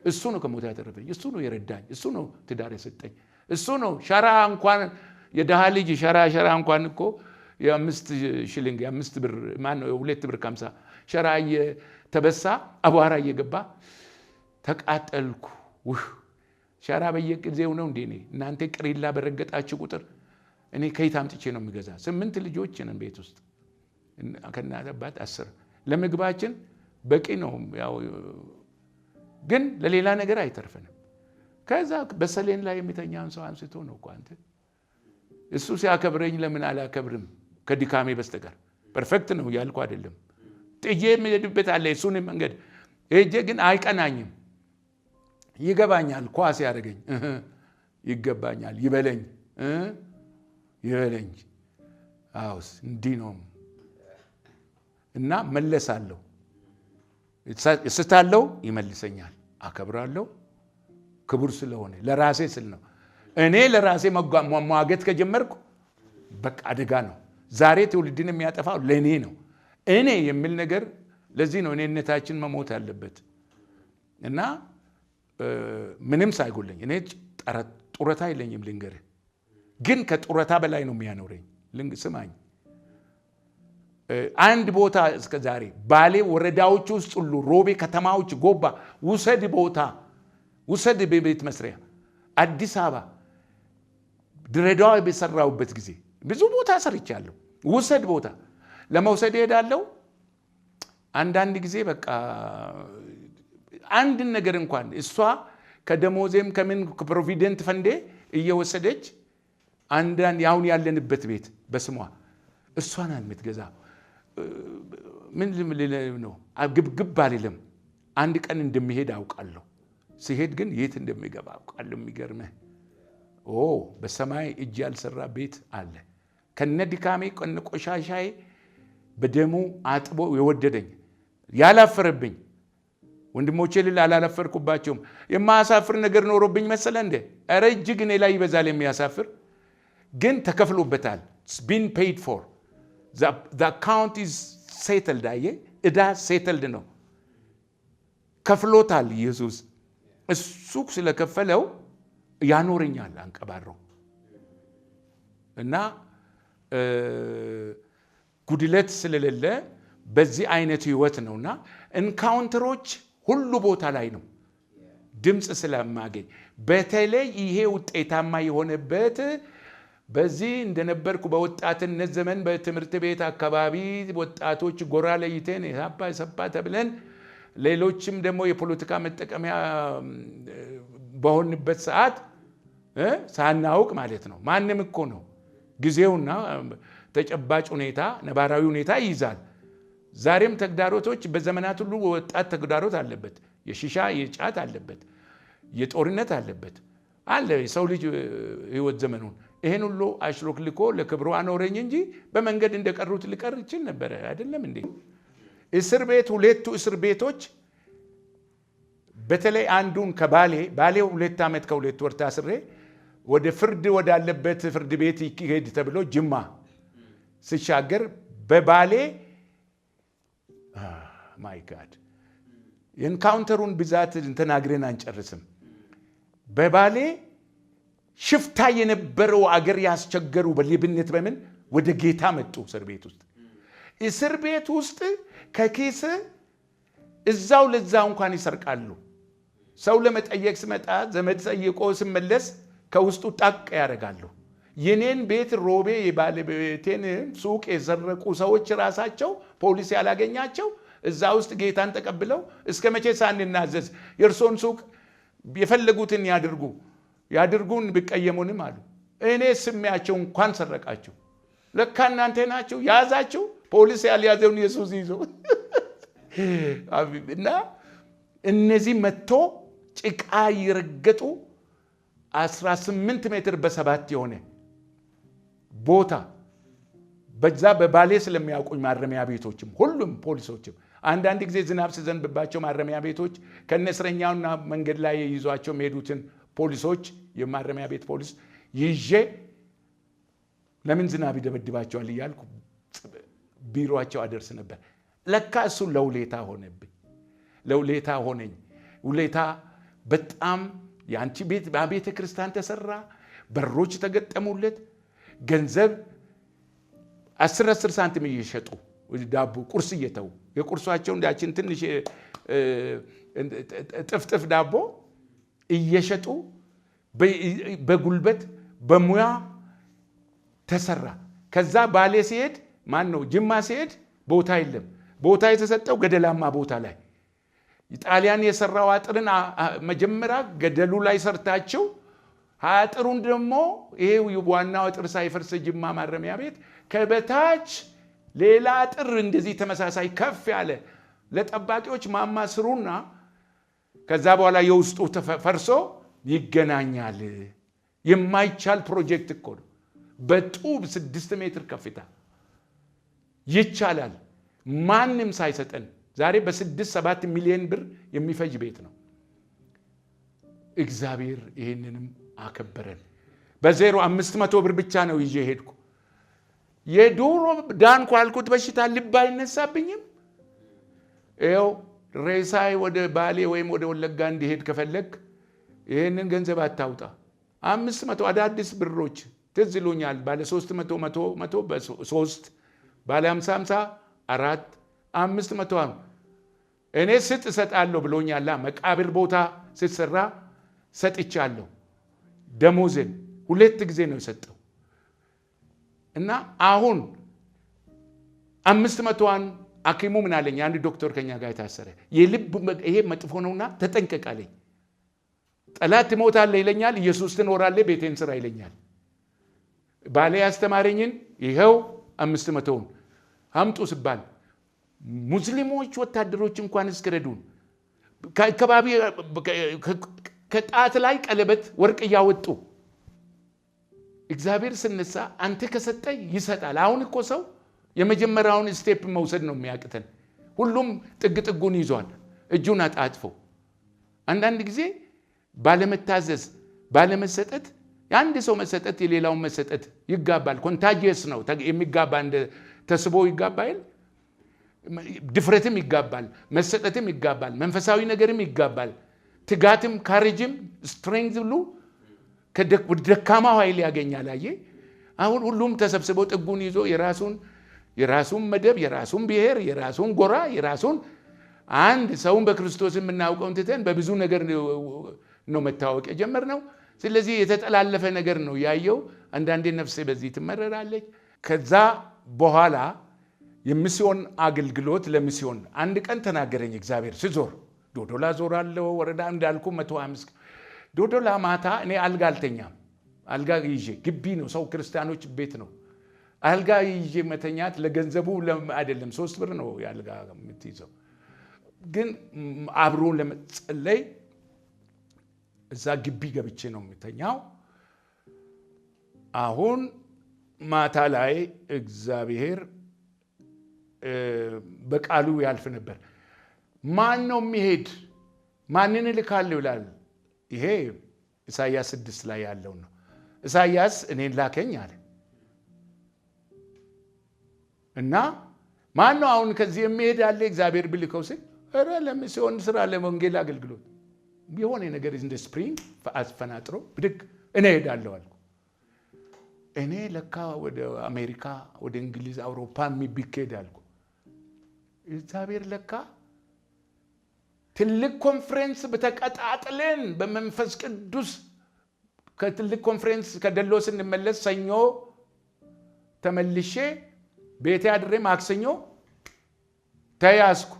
እሱ ነው ከሞት ያተረፈኝ። እሱ ነው የረዳኝ። እሱ ነው ትዳር የሰጠኝ። እሱ ነው ሸራ እንኳን የደሃ ልጅ ሸራ እንኳን እኮ የ5 ሽልንግ የ5 ብር ማን ነው 2 ብር 50 ሸራ የተበሳ አቧራ እየገባ ተቃጠልኩ። ሸራ በየጊዜው ነው እንዴ? እናንተ ቅሪላ በረገጣችሁ ቁጥር እኔ ከየት አምጥቼ ነው የሚገዛ? 8 ልጆች ነን ቤት ውስጥ ከእናት አባት 10 ለምግባችን በቂ ነው። ያው ግን ለሌላ ነገር አይተርፈንም። ከዛ በሰሌን ላይ የሚተኛውን ሰው አንስቶ ነው እኮ አንተ እሱ ሲያከብረኝ ለምን አላከብርም? ከድካሜ በስተቀር ፐርፌክት ነው ያልኩ አይደለም። ጥዬ የምሄድበት አለ እሱን መንገድ ሄጄ ግን አይቀናኝም። ይገባኛል። ኳስ ያደርገኝ ይገባኛል። ይበለኝ አውስ እንዲህ ነው እና መለሳለሁ። እስታለው ይመልሰኛል። አከብራለሁ። ክቡር ስለሆነ ለራሴ ስል ነው። እኔ ለራሴ መሟገት ከጀመርኩ በቃ አደጋ ነው። ዛሬ ትውልድን የሚያጠፋው ለኔ ነው። እኔ የሚል ነገር ለዚህ ነው እኔነታችን መሞት ያለበት እና ምንም ሳይጎልኝ እኔ ጡረታ የለኝም ልንገርህ። ግን ከጡረታ በላይ ነው የሚያኖረኝ። ስማኝ አንድ ቦታ እስከ ዛሬ ባሌ ወረዳዎች ውስጥ ሁሉ ሮቤ ከተማዎች ጎባ ውሰድ ቦታ ውሰድ በቤት መስሪያ አዲስ አበባ ድሬዳዋ በሰራውበት ጊዜ ብዙ ቦታ ሰርቻለሁ። ውሰድ ቦታ ለመውሰድ ሄዳለሁ። አንዳንድ ጊዜ በቃ አንድ ነገር እንኳን እሷ ከደሞዜም ከምን ከፕሮቪደንት ፈንዴ እየወሰደች አንዳንድ ያሁን ያለንበት ቤት በስሟ እሷን የምትገዛ ምን ነው ግብግብ አልልም። አንድ ቀን እንደሚሄድ አውቃለሁ። ሲሄድ ግን የት እንደሚገባ አውቃለሁ። የሚገርምህ በሰማይ እጅ ያልሰራ ቤት አለ። ከነድካሜ ቆሻሻዬ በደሙ አጥቦ የወደደኝ ያላፈረብኝ ወንድሞቼ ልል አላላፈርኩባቸውም። የማያሳፍር ነገር ኖሮብኝ መሰለ እንደ ኧረ እጅግ እኔ ላይ ይበዛል የሚያሳፍር ግን ተከፍሎበታል። it's been paid for. the account is settled. አየህ ዕዳ ሴትልድ ነው። ከፍሎታል ኢየሱስ። እሱ ስለከፈለው ያኖረኛል አንቀባሮ እና ጉድለት ስለሌለ በዚህ አይነት ህይወት ነውና ኢንካውንተሮች ሁሉ ቦታ ላይ ነው ድምጽ ስለማገኝ በተለይ ይሄ ውጤታማ የሆነበት በዚህ እንደነበርኩ በወጣትነት ዘመን በትምህርት ቤት አካባቢ ወጣቶች ጎራ ለይተን ሰባ ተብለን ሌሎችም ደግሞ የፖለቲካ መጠቀሚያ በሆንበት ሰዓት ሳናውቅ ማለት ነው። ማንም እኮ ነው ጊዜውና ተጨባጭ ሁኔታ ነባራዊ ሁኔታ ይይዛል። ዛሬም ተግዳሮቶች በዘመናት ሁሉ ወጣት ተግዳሮት አለበት። የሺሻ የጫት አለበት፣ የጦርነት አለበት አለ የሰው ልጅ ህይወት ዘመኑን ይሄን ሁሉ አሽሎክልኮ ለክብሩ አኖረኝ እንጂ በመንገድ እንደቀሩት ሊቀር ይችል ነበር አይደለም እንዴ? እስር ቤት ሁለቱ እስር ቤቶች በተለይ አንዱን ከባሌ 2 ዓመት ከ2 ወር ታስሬ ወደ ፍርድ ወዳለበት ፍርድ ቤት ይሄድ ተብሎ ጅማ ሲሻገር በባሌ ማይ ጋድ የኢንካውንተሩን ብዛት ተናግረን አንጨርስም። በባሌ ሽፍታ የነበረው አገር ያስቸገሩ በሌብነት በምን ወደ ጌታ መጡ። እስር ቤት ውስጥ ከኪስ እዛው ለዛው እንኳን ይሰርቃሉ። ሰው ለመጠየቅ ሲመጣ ዘመድ ጠይቆ ሲመለስ ከውስጡ ጣቅ ያደርጋሉ። የኔን ቤት ሮቤ የባለቤቴን ሱቅ የሰረቁ ሰዎች ራሳቸው ፖሊስ ያላገኛቸው እዛ ውስጥ ጌታን ተቀብለው እስከ መቼ ሳንናዘዝ የእርሶን ሱቅ የፈለጉትን ያድርጉን ቢቀየሙንም አሉ። እኔ ስሚያቸው እንኳን ሰረቃችሁ ለካ እናንተ ናችሁ ያዛችሁ። ፖሊስ ያልያዘውን ኢየሱስ ይዞ እና እነዚህ መጥቶ ጭቃ ይረገጡ 18 ሜትር በ7 የሆነ ቦታ በዛ በባሌ ስለሚያውቁኝ ማረሚያ ቤቶችም ሁሉም ፖሊሶችም አንዳንድ ጊዜ ዝናብ ሲዘንብባቸው ማረሚያ ቤቶች ከነስረኛውና መንገድ ላይ ይዟቸው የሚሄዱትን ፖሊሶች የማረሚያ ቤት ፖሊስ ይዤ ለምን ዝናብ ይደበድባቸዋል እያልኩ ቢሮአቸው አደርስ ነበር። ለካ እሱ ለውሌታ ሆነብኝ፣ ለውሌታ ሆነኝ። ውሌታ በጣም ያንቺ ቤት በቤተ ክርስቲያን ተሰራ፣ በሮች ተገጠሙለት፣ ገንዘብ 10 ሳንቲም እየሸጡ ዳቦ ቁርስ እየተው የቁርሷቸው እንዳችን ትንሽ ጥፍጥፍ ዳቦ እየሸጡ በጉልበት በሙያ ተሰራ። ከዛ ባሌ ሲሄድ ማን ነው ጅማ ሲሄድ ቦታ የለም። ቦታ የተሰጠው ገደላማ ቦታ ላይ ጣሊያን የሰራው አጥርን መጀመሪያ ገደሉ ላይ ሰርታቸው አጥሩን ደግሞ ይሄ ዋናው አጥር ሳይፈርስ ጅማ ማረሚያ ቤት ከበታች ሌላ አጥር እንደዚህ ተመሳሳይ ከፍ ያለ ለጠባቂዎች ማማ ስሩና ከዛ በኋላ የውስጡ ፈርሶ ይገናኛል። የማይቻል ፕሮጀክት እኮ ነው። በጡብ 6 ሜትር ከፍታ ይቻላል ማንም ሳይሰጠን። ዛሬ በ6-7 ሚሊዮን ብር የሚፈጅ ቤት ነው። እግዚአብሔር ይሄንንም አከበረን። በ500 ብር ብቻ ነው ይዤ ሄድኩ። የዶሮ ዳንኩ አልኩት በሽታ ልብ አይነሳብኝም። ይኸው ሬሳይ ወደ ባሌ ወይም ወደ ወለጋ እንዲሄድ ከፈለግ ይሄንን ገንዘብ አታውጣ። 500 አዳዲስ ብሮች ትዝ ይሉኛል። ባለ 300 100 በ3 ባለ 50 4 500 እኔ ስጥ እሰጣለሁ ብሎኛል። መቃብር ቦታ ስትሰራ ሰጥቻለሁ። ደሞዝን 2 ጊዜ ነው የሰጠው እና አሁን 500 አኪሙ ምን አለኝ? አንድ ዶክተር ከኛ ጋር የታሰረ የልብ ይሄ መጥፎ ነውና ተጠንቀቅ አለኝ። ጠላት ትሞታለህ ይለኛል፣ ኢየሱስ ትኖራለህ ቤቴን ስራ ይለኛል። ባለ ያስተማረኝን ይሄው 500 አምጡ ሲባል ሙስሊሞች ወታደሮች እንኳን እስከረዱን ከአካባቢ ከጣት ላይ ቀለበት ወርቅ እያወጡ እግዚአብሔር ስነሳ አንተ ከሰጠኝ ይሰጣል። አሁን እኮ ሰው የመጀመሪያውን ስቴፕ መውሰድ ነው የሚያቅተን። ሁሉም ጥግ ጥጉን ይዟል፣ እጁን አጣጥፎ። አንዳንድ ጊዜ ባለመታዘዝ ባለመሰጠት የአንድ ሰው መሰጠት የሌላውን መሰጠት ይጋባል። ኮንታጂየስ ነው የሚጋባ፣ እንደ ተስቦ ይጋባል። ድፍረትም ይጋባል፣ መሰጠትም ይጋባል፣ መንፈሳዊ ነገርም ይጋባል። ትጋትም ካሬጅም ስትሬንግዝ ሁሉ ከደካማው ኃይል ያገኛል። አየ አሁን ሁሉም ተሰብስበው ጥጉን ይዞ የራሱን መደብ፣ የራሱን ብሔር፣ የራሱን ጎራ፣ የራሱን አንድ ሰውን በክርስቶስ የምናውቀውን ትተን በብዙ ነገር ነው መታወቅ የጀመርነው። ስለዚህ የተጠላለፈ ነገር ነው ያየው። አንዳንዴ ነፍሴ በዚህ ትመረራለች። ከዛ በኋላ የሚስዮን አገልግሎት ለሚስዮን አንድ ቀን ተናገረኝ እግዚአብሔር። ሲዞር ዶዶላ ዞራለሁ፣ ወረዳ እንዳልኩ 150 ዶዶላ። ማታ እኔ አልጋ አልተኛም። አልጋ ይዤ ግቢ ነው፣ ሰው ክርስቲያኖች ቤት ነው። አልጋ ይዤ መተኛት ለገንዘቡ አይደለም፣ 3 ብር ነው የአልጋ የምትይዘው። ግን አብሮ ለመጸለይ እዛ ግቢ ገብቼ ነው የምተኛው። አሁን ማታ ላይ እግዚአብሔር በቃሉ ያልፍ ነበር። ማን ነው የሚሄድ? ማንን እልካለሁ ይላል። ይሄ ኢሳይያስ 6 ላይ ያለው ነው። ኢሳይያስ እኔን ላከኝ አለ እና ማን ነው አሁን ከዚህ የሚሄድ አለ እግዚአብሔር ብልከው ሲል፣ ኧረ ለሚስዮን ስራ ለወንጌል አገልግሎት ቢሆን ነገር እንደ ስፕሪንግ አስፈናጥሮ ብድግ እኔ ሄዳለሁ አልኩ። እኔ ለካ ወደ አሜሪካ፣ ወደ እንግሊዝ፣ አውሮፓ የሚቢከድ አልኩ። እግዚአብሔር ለካ ትልቅ ኮንፈረንስ በተቀጣጥለን በመንፈስ ቅዱስ ከትልቅ ኮንፈረንስ ከደሎ ስንመለስ ሰኞ ተመልሼ ቤቴ አድሬ ማክሰኞ ተያዝኩ።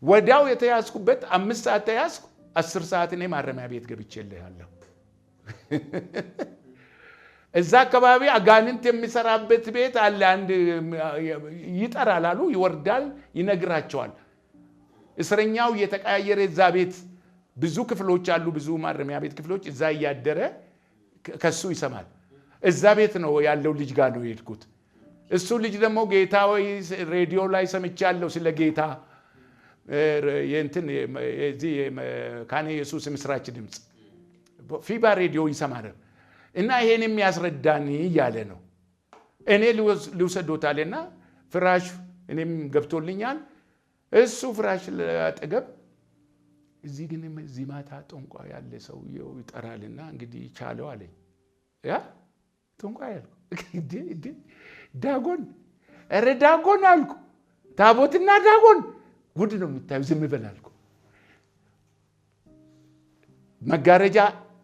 ወዲያው የተያዝኩበት 5 ሰዓት ተያዝኩ። 10 ሰዓት እኔ ማረሚያ ቤት ገብቼልሃለሁ። እዛ አካባቢ አጋንንት የሚሰራበት ቤት አለ። አንድ ይጠራል አሉ፣ ይወርዳል፣ ይነግራቸዋል። እስረኛው እየተቀያየረ እዛ ቤት ብዙ ክፍሎች አሉ፣ ብዙ ማረሚያ ቤት ክፍሎች። እዛ እያደረ ከሱ ይሰማል። እዛ ቤት ነው ያለው ልጅ ጋር ነው የሄድኩት። እሱ ልጅ ደግሞ ጌታ ወይ ሬዲዮ ላይ ሰምቻለሁ ስለ ጌታ የእንትን የዚህ ካኔ ኢየሱስ ምስራች ድምፅ ፊባ ሬዲዮ ይሰማል እና ይሄን የሚያስረዳኝ እያለ ነው። እኔ ልውሰዶታልና ፍራሽ እኔም ገብቶልኛል። እሱ ፍራሽ አጠገብ እዚህ ግን እዚህ ማታ ጠንቋ ያለ ሰውየው ይጠራልና እንግዲህ ቻለው አለኝ። ያ ጠንቋ ያልኩ ዳጎን፣ ኧረ ዳጎን አልኩ። ታቦትና ዳጎን ጉድ ነው የምታዩ፣ ዝም በል አልኩ። መጋረጃ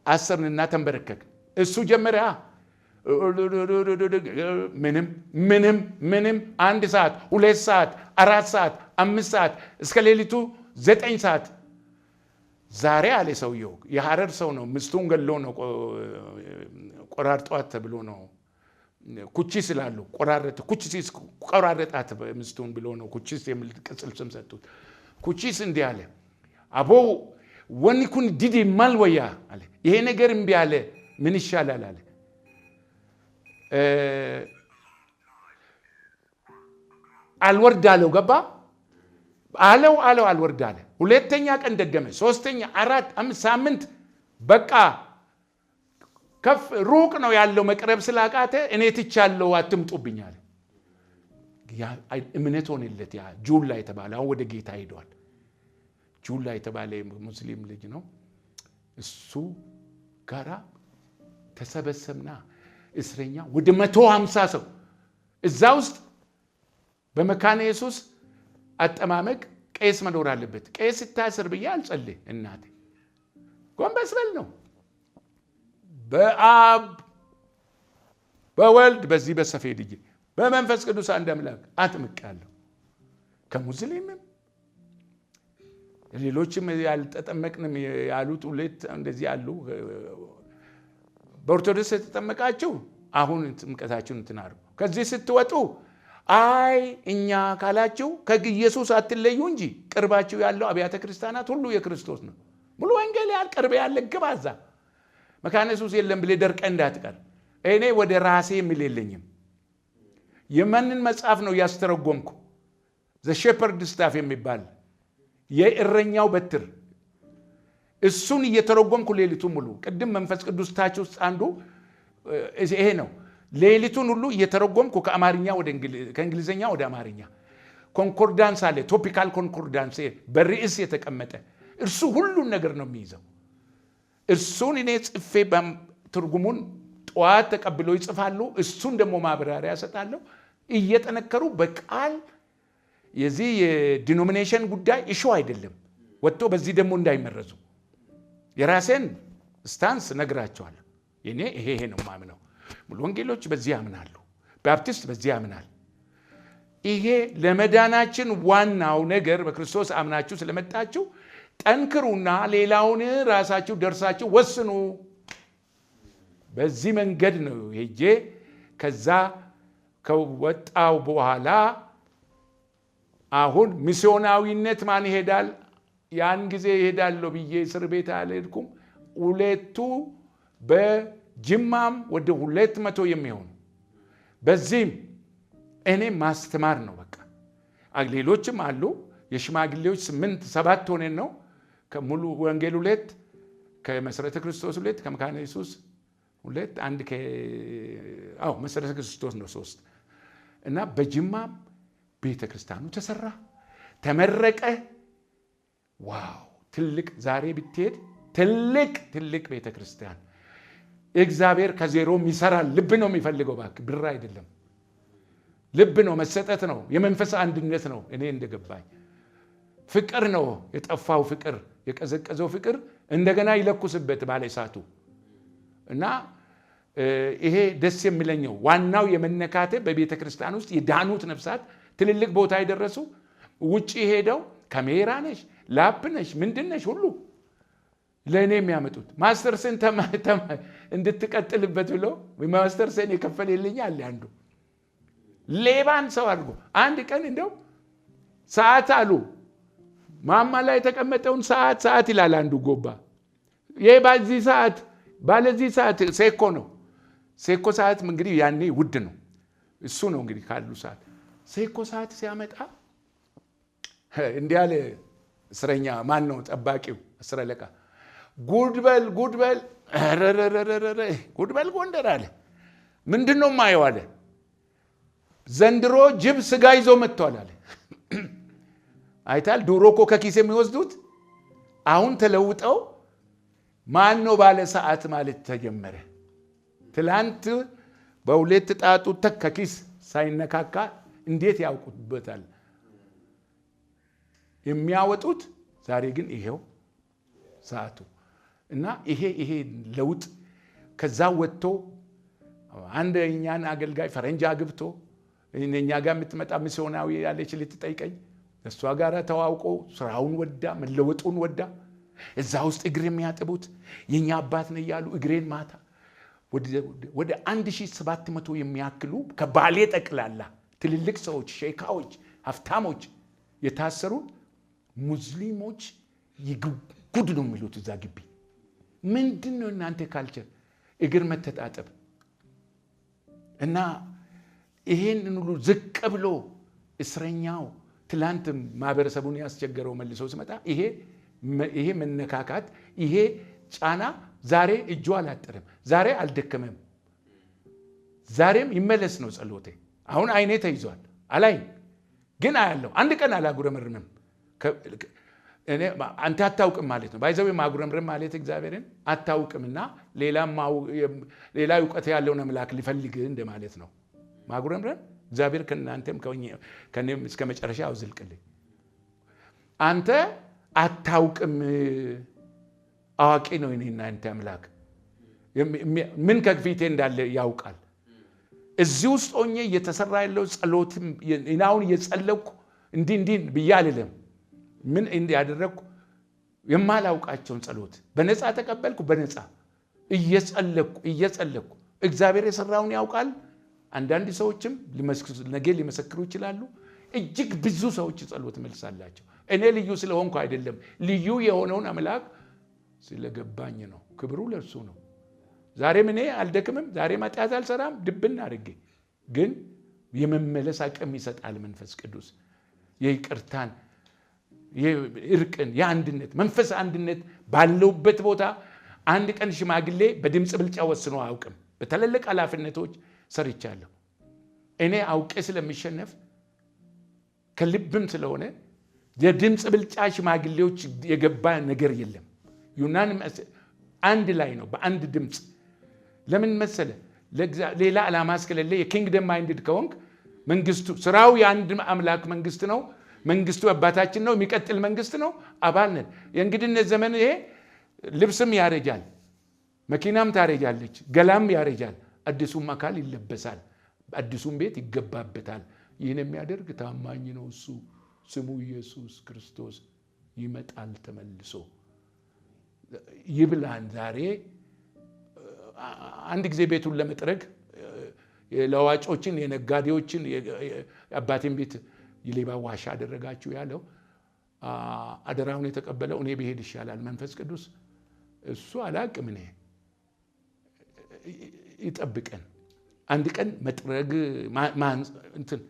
አሰርንና ተንበረከክ። እሱ ጀመረ። ምንም 1 ሰዓት 2 ሰዓት 4 ሰዓት 5 ሰዓት እስከ ሌሊቱ 9 ሰዓት። ዛሬ አለ ሰውየው የሐረር ሰው ነው፣ ምስቱን ገሎ ነው ቆራርጧት ተብሎ ነው ኩቺ ስላሉ ኩቺስ ቆራረጣት ምስቱን ብሎ ነው ኩቺስ የሚል ቅጽል ስም ሰጡት። ኩቺስ እንዲህ አለ፣ አቦ ወንኩን ዲዲ ማልወያ አለ፣ ይሄ ነገር እምቢ አለ፣ ምን ይሻላል አለ። አልወርድ አለው። ገባ አለው አልወርድ አለ። 2ኛ ቀን ደገመ፣ 3ኛ 4 5 ሳምንት በቃ ከፍ ሩቅ ነው ያለው መቅረብ ስላቃተ እኔ ትቻለሁ አትምጡብኝ አለ። ያ እምነት ሆነለት። ያ ጁላ የተባለ አሁን ወደ ጌታ ሄዷል። ጁላ የተባለ ሙስሊም ልጅ ነው። እሱ ጋራ ተሰበሰብና እስረኛ ወደ 150 ሰው እዛ ውስጥ በመካነ ኢየሱስ አጠማመቅ ቄስ መኖር አለበት። ቄስ ስታስር ብዬ አልጸልይ እናቴ ጎንበስ በል ነው። በአብ በወልድ በዚህ በሰፌድ እጄ በመንፈስ ቅዱስ አንድ አምላክ አጥምቄአለሁ። ከሙስሊምም ሌሎችም ያልተጠመቅንም ያሉት ሁለት እንደዚህ አሉ። በኦርቶዶክስ የተጠመቃችሁ አሁን ጥምቀታችሁን እንትን አድርጉ። ከዚህ ስትወጡ አይ እኛ ካላችሁ ከኢየሱስ አትለዩ እንጂ ቅርባችሁ ያለው አብያተ ክርስቲያናት ሁሉ የክርስቶስ ነው። ሙሉ ወንጌል ያልቀርበ ያለ ግባዛ መካነ ኢየሱስ የለም ብለህ ደርቀህ እንዳትቀር። እኔ ወደ ራሴ የሚል የለኝም። የማንን መጽሐፍ ነው ያስተረጎምኩ? ዘ ሼፐርድ ስታፍ የሚባል የእረኛው በትር እሱን እየተረጎምኩ ሌሊቱን ሙሉ ቅድም መንፈስ ቅዱስ ታች ውስጥ አንዱ ይሄ ነው። ሌሊቱን ሁሉ እየተረጎምኩ ከአማርኛ ወደ ከእንግሊዘኛ ወደ አማርኛ ኮንኮርዳንስ አለ። ቶፒካል ኮንኮርዳንስ በርዕስ የተቀመጠ እርሱ ሁሉን ነገር ነው የሚይዘው። እርሱን እኔ ጽፌ ትርጉሙን ጠዋት ተቀብለው ይጽፋሉ። እሱን ደግሞ ማብራሪያ ያሰጣለሁ። እየጠነከሩ በቃል የዚህ የዲኖሚኔሽን ጉዳይ ኢሹ አይደለም። ወጥቶ በዚህ ደግሞ እንዳይመረዙ የራሴን ስታንስ ነግራቸዋለሁ። እኔ ይሄ ነው ማምነው። ሙሉ ወንጌሎች በዚህ ያምናሉ። ባፕቲስት በዚህ ያምናል። ይሄ ለመዳናችን ዋናው ነገር በክርስቶስ አምናችሁ ስለመጣችሁ ጠንክሩና ሌላውን ራሳችሁ ደርሳችሁ ወስኑ። በዚህ መንገድ ነው ሄጄ ከዛ ከወጣው በኋላ አሁን ሚስዮናዊነት ማን ይሄዳል? ያን ጊዜ ይሄዳለሁ ብዬ እስር ቤት አልሄድኩም። ሁለቱ በጅማም ወደ 200 የሚሆኑ በዚህም እኔ ማስተማር ነው በቃ። ሌሎችም አሉ የሽማግሌዎች 8-7 ሆነን ነው ከሙሉ ወንጌል 2 ከመሰረተ ክርስቶስ 2 ከመካነ ኢየሱስ 2 አንድ መሰረተ ክርስቶስ ነው 3 እና በጅማም ቤተ ክርስቲያኑ ተሰራ ተመረቀ። ዋው ትልቅ ዛሬ ብትሄድ ትልቅ ቤተ ክርስቲያን እግዚአብሔር ከዜሮም ይሰራል። ልብ ነው የሚፈልገው ባክ ብር አይደለም። ልብ ነው፣ መሰጠት ነው፣ የመንፈስ አንድነት ነው። እኔ እንደገባኝ ፍቅር ነው። የጠፋው ፍቅር የቀዘቀዘው ፍቅር እንደገና ይለኩስበት ባለ ሰዓቱ እና ይሄ ደስ የሚለኘው ዋናው የመነካተ በቤተ ክርስቲያን ውስጥ የዳኑት ነፍሳት ትልልቅ ቦታ የደረሱ ውጪ ሄደው ካሜራ ነሽ ላፕ ነሽ ምንድነሽ ሁሉ ለኔ የሚያመጡት ማስተርሰን እንድትቀጥልበት ብሎ ማስተርሰን የከፈለልኝ አለ አንዱ ሌባን ሰው አድርጎ አንድ ቀን እንደው ሰዓት አሉ ማማ ላይ የተቀመጠውን ሰዓት ይላል አንዱ ጎባ የባዚህ ሰዓት ባለዚህ ሰዓት ሴኮ ነው ሴኮ ሰዓት እንግዲህ ያኔ ውድ ነው እሱ ነው እንግዲህ ካሉ ሰዓት ሴኮ ሰዓት ሲያመጣ እንዲያለ እስረኛ ማን ነው ጠባቂው እስረለቃ ጉድበል ጉድበል ጎንደር አለ ምንድነው ማየው አለ ዘንድሮ ጅብ ስጋ ይዞ መጥቷል አለ አይታል ዱሮ እኮ ከኪስ የሚወስዱት አሁን ተለውጠው ማን ነው ባለ ሰዓት ማለት ተጀመረ ትላንት በሁለት ጣጡ ተከኪስ ሳይነካካ እንዴት ያውቁበታል የሚያወጡት ዛሬ ግን ይሄው ሰዓቱ እና ይሄ ለውጥ ከዛ ወጥቶ አንደኛን አገልጋይ ፈረንጅ አግብቶ እኛ ጋር የምትመጣ ሚስዮናዊ ያለች ልትጠይቀኝ እሷ ጋር ተዋውቆ ስራውን ወዳ መለወጡን ወዳ እዛ ውስጥ እግር የሚያጥቡት የኛ አባት ነው ያሉ እግሬን ማታ ወደ 1700 የሚያክሉ ከባሌ ጠቅላላ ትልልቅ ሰዎች ሼካዎች ሀፍታሞች የታሰሩ ሙስሊሞች ይጉድ ነው የሚሉት እዛ ግቢ ምንድነው እናንተ ካልቸር እግር መተጣጠብ እና ይሄንን ሁሉ ዝቅ ብሎ እስረኛው ትላንት ማህበረሰቡን ያስቸገረው መልሶ ሲመጣ ይሄ መነካካት ይሄ ጫና ዛሬ እጁ አላጠረም ዛሬ አልደከመም ዛሬም ይመለስ ነው ጸሎቴ አሁን አይኔ ተይዟል አላይ ግን አያለው አንድ ቀን አላጉረመርምም እኔ አንተ አታውቅም ማለት ነው ባይዘው ማጉረምረም ማለት እግዚአብሔርን አታውቅምና ሌላ ዕውቀት ያለውን አምላክ ሊፈልግ እንደ ማለት ነው ማጉረምረም እግዚአብሔር ከእናንተም ከኔም እስከ መጨረሻ አውዝልቅልኝ። አንተ አታውቅም፣ አዋቂ ነው እኔና አንተ አምላክ። ምን ከፊቴ እንዳለ ያውቃል። እዚህ ውስጥ ሆኜ እየተሰራ ያለው ጸሎትም እናውን እየጸለቅኩ እንዲህ ብዬ አልልም። ምን እንዲያደረግኩ የማላውቃቸውን ጸሎት በነፃ ተቀበልኩ። በነፃ እየጸለቅኩ እግዚአብሔር የሰራውን ያውቃል። አንዳንድ ሰዎችም ነገ ሊመሰክሩ ይችላሉ። እጅግ ብዙ ሰዎች ጸሎት መልስ አላቸው። እኔ ልዩ ስለሆንኩ አይደለም፣ ልዩ የሆነውን አምላክ ስለገባኝ ነው። ክብሩ ለእርሱ ነው። ዛሬም እኔ አልደክምም፣ ዛሬም ኃጢአት አልሰራም። ድብን አድርጌ ግን የመመለስ አቅም ይሰጣል መንፈስ ቅዱስ። የይቅርታን፣ የእርቅን፣ የአንድነት መንፈስ አንድነት ባለውበት ቦታ አንድ ቀን ሽማግሌ በድምፅ ብልጫ ወስኖ አያውቅም። በትልልቅ ኃላፊነቶች ሰርቻለሁ። እኔ አውቄ ስለሚሸነፍ ከልብም ስለሆነ የድምፅ ብልጫ ሽማግሌዎች የገባ ነገር የለም። ዩናን አንድ ላይ ነው፣ በአንድ ድምፅ። ለምን መሰለ? ሌላ ዓላማ እስከሌለ የኪንግደም ማይንድድ ከሆንክ መንግስቱ ስራው የአንድ አምላክ መንግስት ነው። መንግስቱ አባታችን ነው፣ የሚቀጥል መንግስት ነው። አባል ነን። የእንግድነት ዘመን ይሄ ልብስም ያረጃል፣ መኪናም ታረጃለች፣ ገላም ያረጃል። አዲሱም አካል ይለበሳል፣ አዲሱም ቤት ይገባበታል። ይህን የሚያደርግ ታማኝ ነው እሱ፣ ስሙ ኢየሱስ ክርስቶስ። ይመጣል ተመልሶ ይብላን። ዛሬ አንድ ጊዜ ቤቱን ለመጥረግ ለዋጮችን፣ የነጋዴዎችን አባቴን ቤት የሌባ ዋሻ አደረጋችሁ ያለው አደራውን የተቀበለው እኔ ብሄድ ይሻላል። መንፈስ ቅዱስ እሱ አላቅም፣ እኔ ይጠብቀን። አንድ ቀን መጥረግ እንትን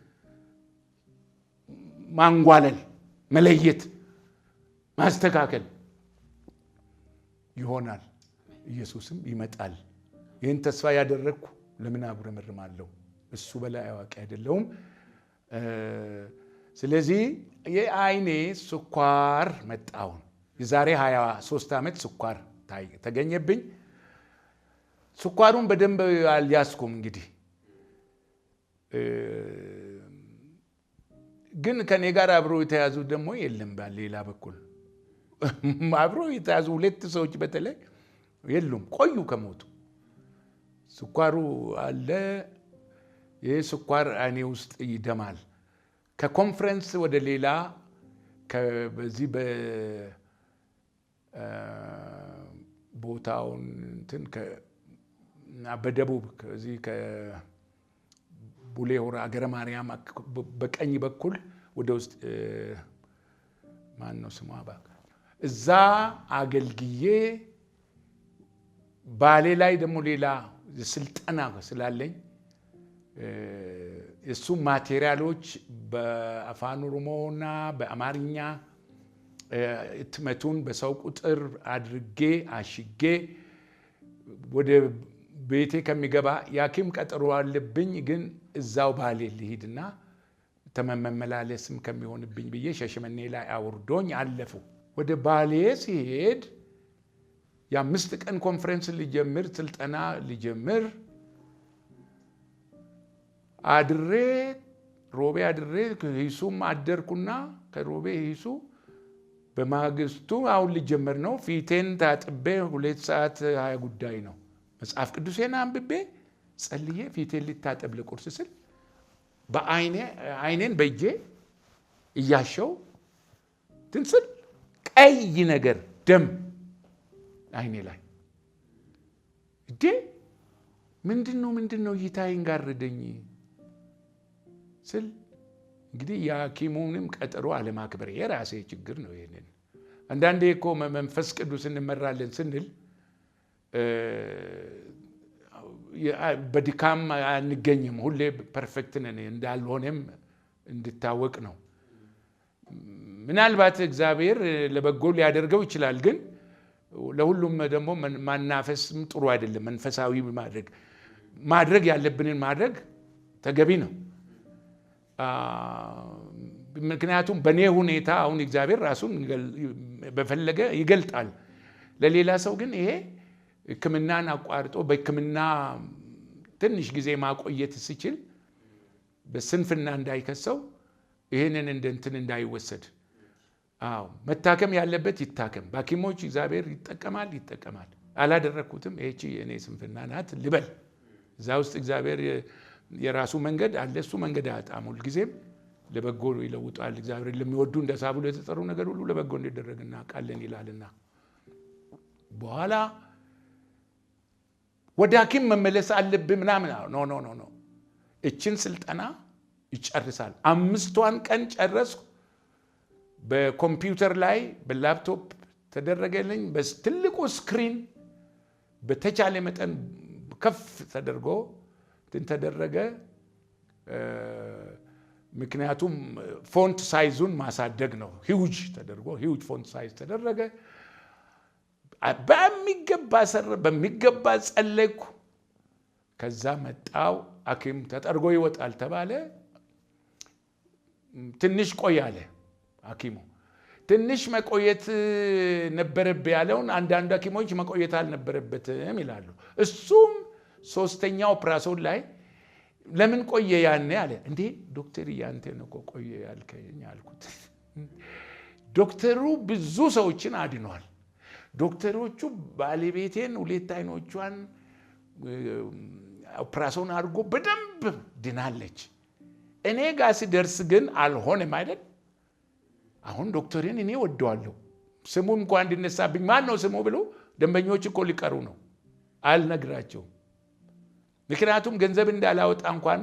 ማንጓለል፣ መለየት፣ ማስተካከል ይሆናል። ኢየሱስም ይመጣል። ይህን ተስፋ ያደረግኩ ለምን አጉረመርማለሁ? እሱ በላይ አዋቂ አይደለሁም። ስለዚህ የአይኔ ስኳር መጣውን የዛሬ 23 ዓመት ስኳር ተገኘብኝ። ስኳሩን በደንብ አልያዝኩም። እንግዲህ ግን ከኔ ጋር አብሮ የተያዙ ደግሞ የለም። በሌላ በኩል አብሮ የተያዙ 2 ሰዎች በተለይ የሉም፣ ቆዩ ከሞቱ። ስኳሩ አለ። ይህ ስኳር አይኔ ውስጥ ይደማል። ከኮንፈረንስ ወደ ሌላ በዚህ ቦታውን እንትን በደቡብ ከዚህ ከቡሌ ሆራ አገረ ማርያም በቀኝ በኩል ወደ ውስጥ ማን ነው ስሟ ባካ እዛ አገልግዬ ባሌ ላይ ደግሞ ሌላ ስልጠና ስላለኝ እሱ ማቴሪያሎች በአፋን ኦሮሞና በአማርኛ እትመቱን በሰው ቁጥር አድርጌ አሽጌ ወደ ቤቴ ከሚገባ ያኪም ቀጠሮ አለብኝ። ግን እዛው ባሌ ልሂድና ተመመላለስም ከሚሆንብኝ ብዬ ሸሽመኔ ላይ አውርዶኝ አለፉ። ወደ ባሌ ሲሄድ የ5 ቀን ኮንፈረንስ ልጀምር ስልጠና ልጀምር አድሬ ሮቤ አድሬ ሂሱም አደርኩና ከሮቤ ሂሱ በማግስቱ አሁን ልጀምር ነው። ፊቴን ታጥቤ 2 ሰዓት 20 ጉዳይ ነው። መጽሐፍ ቅዱሴን አንብቤ ጸልዬ ፊቴን ልታጠብ ለቁርስ ስል አይኔን በእጄ እያሸው ትንስል ቀይ ነገር ደም አይኔ ላይ እዴ ምንድነው እይታዬን ጋረደኝ ስል እንግዲህ የሐኪሙንም ቀጠሮ አለማክበር የራሴ ችግር ነው። ይሄንን አንዳንዴ እኮ መንፈስ ቅዱስ እንመራለን ስንል በድካም አንገኝም። ሁሌ ፐርፌክት ነን እንዳልሆነም እንድታወቅ ነው። ምናልባት እግዚአብሔር ለበጎ ሊያደርገው ይችላል። ግን ለሁሉም ደግሞ ማናፈስም ጥሩ አይደለም። መንፈሳዊ ማድረግ ያለብንን ማድረግ ተገቢ ነው። ምክንያቱም በእኔ ሁኔታ አሁን እግዚአብሔር ራሱን በፈለገ ይገልጣል። ለሌላ ሰው ግን ይሄ ሕክምናን አቋርጦ በሕክምና ትንሽ ጊዜ ማቆየት ሲችል በስንፍና እንዳይከሰው ይሄንን እንትን እንዳይወሰድ መታከም ያለበት ይታከም። በሐኪሞች እግዚአብሔር ይጠቀማል። አላደረኩትም እቺ የኔ ስንፍና ናት ልበል። እዛ ውስጥ እግዚአብሔር የራሱ መንገድ አለ። እሱ መንገድ አያጣም። ሁልጊዜም ለበጎ ይለውጣል። እግዚአብሔር ለሚወዱ እንደ ሳብሎ የተጠሩ ነገር ሁሉ ለበጎ እንዲደረግና ቃልን ይላልና በኋላ ወደ ሐኪም መመለስ አለብህ ምናምን ኖ እችን ስልጠና ይጨርሳል። 5ቷን ቀን ጨረስኩ። በኮምፒውተር ላይ በላፕቶፕ ተደረገልኝ። በትልቁ ስክሪን በተቻለ መጠን ከፍ ተደርጎ ተደረገ። ምክንያቱም ፎንት ሳይዙን ማሳደግ ነው። ሂውጅ ተደርጎ ሂውጅ ፎንት ሳይዝ ተደረገ። በሚገባ ጸለይኩ። ከዛ መጣው ሐኪም ተጠርጎ ይወጣል ተባለ። ትንሽ ቆያለ ሐኪሙ። ትንሽ መቆየት ነበረበት ያለውን አንዳንድ ሐኪሞች መቆየት አልነበረበትም ይላሉ። እሱም 3ኛው ኦፕራሲዮን ላይ ለምን ቆየ ያኔ አለ። እንዴ ዶክተር ያንተ ነው ቆየ ያልከኝ አልኩት። ዶክተሩ ብዙ ሰዎችን አድኗል። ዶክተሮቹ ባለቤቴን 2 አይኖቿን ኦፕራሲዮን አድርጎ በደንብ ድናለች። እኔ ጋር ሲደርስ ግን አልሆነም አይደል? አሁን ዶክተርን እኔ ወደዋለሁ። ስሙ እንኳን እንድነሳብኝ ማን ነው ስሙ ብሎ ደንበኞች እኮ ሊቀሩ ነው። አልነግራቸው። ምክንያቱም ገንዘብ እንዳላወጣ እንኳን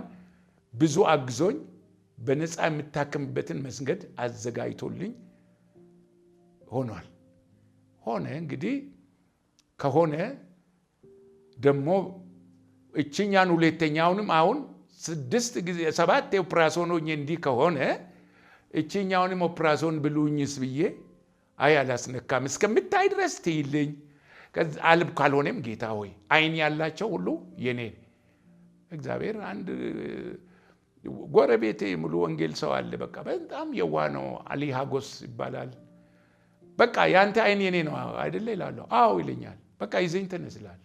ብዙ አግዞኝ በነፃ የምታከምበትን መንገድ አዘጋጅቶልኝ ሆኗል። ሆነ እንግዲህ ከሆነ ደግሞ እቺኛን 2ኛውንም አሁን 6 ጊዜ 7 ኦፕራሲዮን ሆኜ እንዲህ ከሆነ እቺኛውንም ኦፕራሲዮን ብሉኝስ ብዬ አላስነካም እስከምታይ ድረስ ትይልኝ። አልብ ካልሆነም ጌታ ሆይ አይን ያላቸው ሁሉ የኔ እግዚአብሔር አንድ ጎረቤቴ ሙሉ ወንጌል ሰው አለ። በቃ በጣም የዋህ ነው። አሊ ሀጎስ ይባላል። በቃ ያንተ አይን የኔ ነው አይደለ ይላለሁ። አዎ ይለኛል። በቃ ይዘኝ ተነስላለሁ።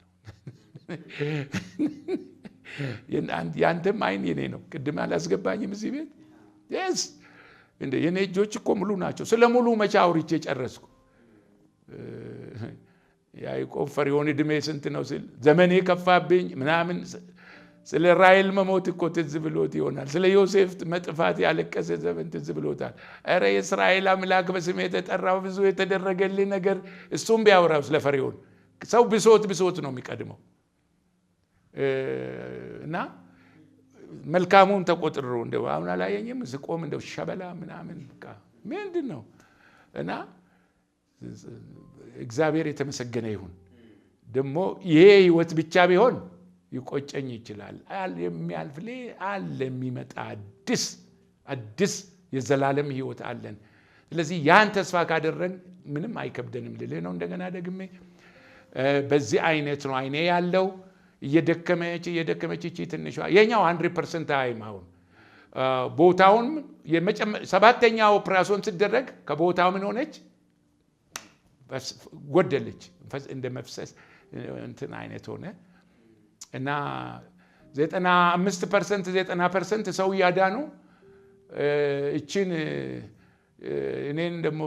ያንተም አይን የኔ ነው። ቅድም አላስገባኝም እዚህ ቤት yes እንደ የኔ እጆች እኮ ሙሉ ናቸው። ስለ ሙሉ መቼ አውርቼ ጨረስኩ። ያዕቆብ ፈርዖን ዕድሜ ስንት ነው ሲል ዘመኔ ከፋብኝ ምናምን ስለ ራሔል መሞት እኮ ትዝ ብሎት ይሆናል። ስለ ዮሴፍ መጥፋት ያለቀሰ ዘመን ትዝ ብሎታል። ኧረ የእስራኤል አምላክ በስሜ የተጠራው ብዙ የተደረገልኝ ነገር እሱም ቢያወራው ስለ ፈርዖን ሰው ብሶት ነው የሚቀድመው። እና መልካሙን ተቆጥሮ እንደው አሁን አላየኝም ዝቆም እንደው ሸበላ ምናምን በቃ ምንድን ነው። እና እግዚአብሔር የተመሰገነ ይሁን። ደግሞ ይሄ ህይወት ብቻ ቢሆን ይቆጨኝ ይችላል። የሚያልፍ አለ የሚመጣ አዲስ የዘላለም ህይወት አለን። ስለዚህ ያን ተስፋ ካደረግን ምንም አይከብደንም ልልህ ነው። እንደገና ደግሜ በዚህ አይነት ነው አይኔ ያለው እየደከመች እቺ ትንሿ የኛው 100% አይም አሁን ቦታውን 7ኛው ኦፕራሲዮን ሲደረግ ከቦታው ምን ሆነች ጎደለች። እንደ መፍሰስ እንትን አይነት ሆነ እና 95% ሰው ያዳኑ እቺን እኔን ደግሞ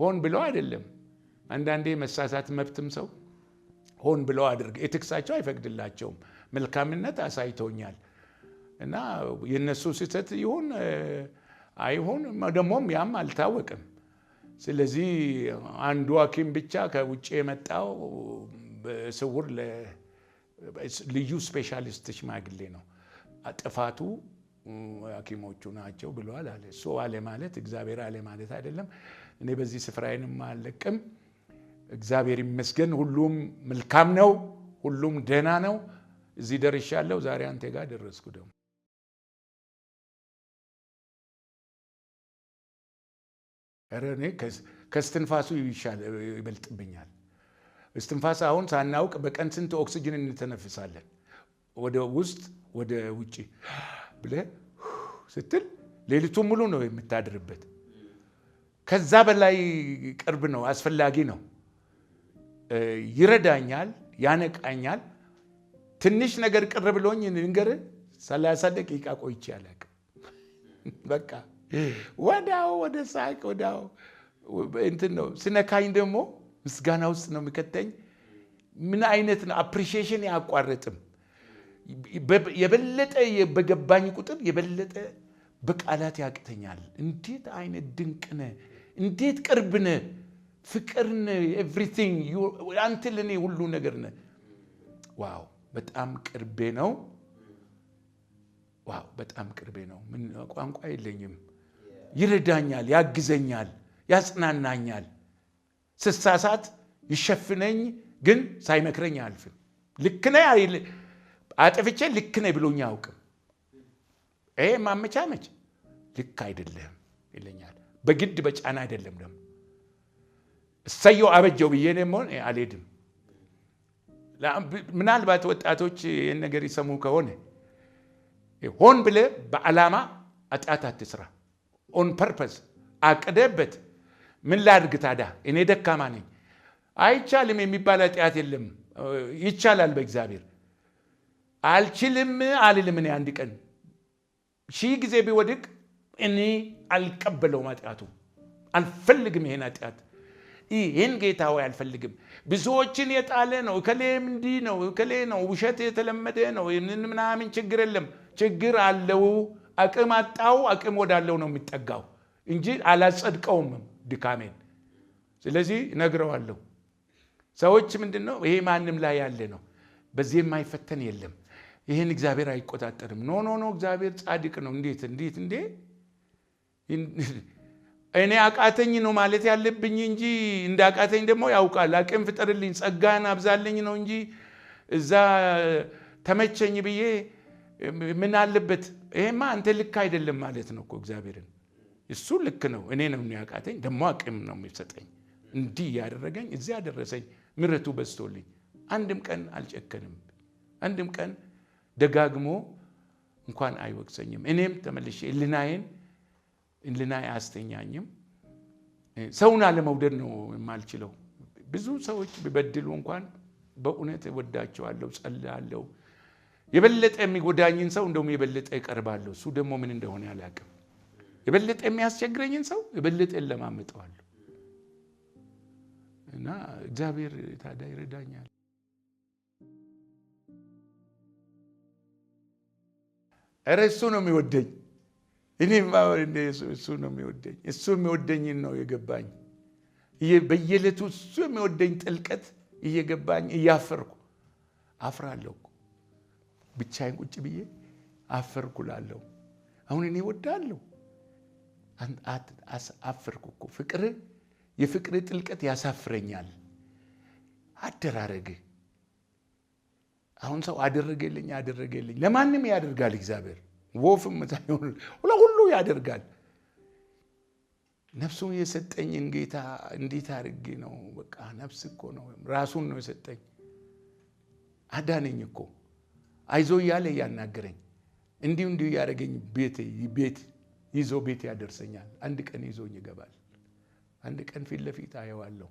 ሆን ብለው አይደለም። አንዳንዴ መሳሳት መብትም ሰው ሆን ብለው አድርገ ኤቲክሳቸው አይፈቅድላቸውም። መልካምነት አሳይተውኛል እና የነሱ ስህተት ይሁን አይሁን ደግሞም ያም አልታወቅም። ስለዚህ አንዱ ሐኪም ብቻ ከውጭ የመጣው በስውር ልዩ ስፔሻሊስት ሽማግሌ ነው። ጥፋቱ ሐኪሞቹ ናቸው ብለዋል አለ። እሱ አለ ማለት እግዚአብሔር አለ ማለት አይደለም። እኔ በዚህ ስፍራዬንም አልለቅም። እግዚአብሔር ይመስገን። ሁሉም መልካም ነው። ሁሉም ደህና ነው። እዚህ ደርሻለሁ። ዛሬ አንተ ጋር ደረስኩ። ደግሞ እኔ ከስትንፋሱ ይበልጥብኛል። እስትንፋስ አሁን ሳናውቅ በቀን ስንት ኦክሲጅን እንተነፍሳለን? ወደ ውስጥ ወደ ውጪ ብለህ ስትል ሌሊቱን ሙሉ ነው የምታድርበት። ከዛ በላይ ቅርብ ነው፣ አስፈላጊ ነው። ይረዳኛል፣ ያነቃኛል። ትንሽ ነገር ቅር ብሎኝ ልንገርህ 30 ደቂቃ ቆይቼ አላውቅም። በቃ ወዳው ወደ ሳቅ ወዳው እንትን ነው። ስነካኝ ደግሞ ምስጋና ውስጥ ነው የሚከተኝ። ምን አይነት ነው አፕሪሺዬሽን ያቋረጥም። የበለጠ በገባኝ ቁጥር የበለጠ በቃላት ያቅተኛል። እንዴት አይነት ድንቅ ነህ፣ እንዴት ቅርብ ነህ፣ ፍቅር ነህ፣ ኤቭሪቲንግ አንተ ለኔ ሁሉ ነገር ነህ። ዋው በጣም ቅርቤ ነው። ዋው በጣም ቅርቤ ነው። ምን ቋንቋ የለኝም። ይረዳኛል፣ ያግዘኛል፣ ያጽናናኛል። ስሳሳት ይሸፍነኝ ግን ሳይመክረኝ አልፍም። ልክ ነህ አይል አጥፍቼ ልክ ነህ ብሎኝ አያውቅም። ማመቻመች ልክ አይደለም ይለኛል። በግድ በጫና አይደለም። ደግሞ እሰየው አበጀው ብዬ ደግሞ አልሄድም። ምናልባት ወጣቶች ይህን ነገር ይሰሙ ከሆነ ሆን ብለህ በዓላማ ኃጢአት አትስራ። ኦን ፐርፐስ አቅደበት። ምን ላድርግ ታዲያ እኔ ደካማ ነኝ፣ አይቻልም የሚባል ኃጢአት የለም። ይቻላል በእግዚአብሔር። አልችልም አልልም። እኔ አንድ ቀን 1000 ጊዜ ቢወድቅ እኔ አልቀበለውም። ኃጢአቱ አልፈልግም። ይሄን ኃጢአት ይሄን ጌታ ሆይ አልፈልግም። ብዙዎችን የጣለ ነው። እከሌም እንዲህ ነው፣ እከሌ ነው፣ ውሸት የተለመደ ነው፣ ምናምን ችግር የለም። ችግር አለው። አቅም አጣው። አቅም ወዳለው ነው የሚጠጋው እንጂ አላጸድቀውም ድካሜን። ስለዚህ ነግረዋለሁ። ሰዎች ምንድነው ይሄ ማንም ላይ ያለ ነው፣ በዚህ የማይፈተን የለም፣ ይሄን እግዚአብሔር አይቆጣጠርም። ኖ ኖ ኖ እግዚአብሔር ጻድቅ ነው። እንዴት እንዴ እኔ አቃተኝ ነው ማለት ያለብኝ እንጂ እንዳቃተኝ ደግሞ ያውቃል። አቅም ፍጠርልኝ፣ ጸጋን አብዛልኝ ነው እንጂ እዛ ተመቸኝ ብዬ ምን አለበት? ይሄማ አንተ ልክ አይደለም ማለት ነው እኮ እግዚአብሔርን። እሱ ልክ ነው፣ እኔ ነው ያቃተኝ፣ ደግሞ አቅም ነው የሚሰጠኝ። እንዲህ ያደረገኝ እዚህ ያደረሰኝ ምሕረቱ በዝቶልኝ አንድም ቀን አልጨከንም። አንድም ቀን ደጋግሞ እንኳን አይወቅሰኝም። እኔም ተመልሼ ህሊናዬ አያስተኛኝም። ሰውን አለመውደድ ነው የማልችለው። ብዙ ሰዎች ቢበድሉ እንኳን በእውነት እወዳቸዋለሁ፣ ጸልያለሁ። የበለጠ የሚጎዳኝን ሰው እንደውም የበለጠ እቀርባለሁ። እሱ ደግሞ ምን እንደሆነ አላውቅም። የበለጠ የሚያስቸግረኝን ሰው የበለጠ እለማመጠዋለሁ። እና እግዚአብሔር ታዲያ ይረዳኛል። ኧረ እሱ ነው የሚወደኝ። እኔማ እሱ ነው የሚወደኝ። እሱ የሚወደኝን ነው የገባኝ። በየዕለቱ እሱ የሚወደኝ ጥልቀት እየገባኝ እያፈርኩ አፍራለሁ። ብቻዬን ቁጭ ብዬ አፈርኩ እላለሁ። አሁን እኔ እወዳለሁ፣ አፈርኩ እኮ። የፍቅር ጥልቀት ያሳፍረኛል። አደራረግህ አሁን ሰው አደረገልኝ ለማንም ያደርጋል እግዚአብሔር። ወፍም ሳይሆን ሁሉ ያደርጋል። ነፍሱን የሰጠኝን ጌታ እንዴት አድርጌ ነው? በቃ ነፍስ እኮ ነው፣ ራሱን ነው የሰጠኝ። አዳነኝ እኮ። አይዞ እያለ እያናገረኝ እንዲሁ ያደረገኝ ቤት ይዞ ቤት ያደርሰኛል። አንድ ቀን ይዞኝ ይገባል። አንድ ቀን ፊት ለፊት አየዋለሁ።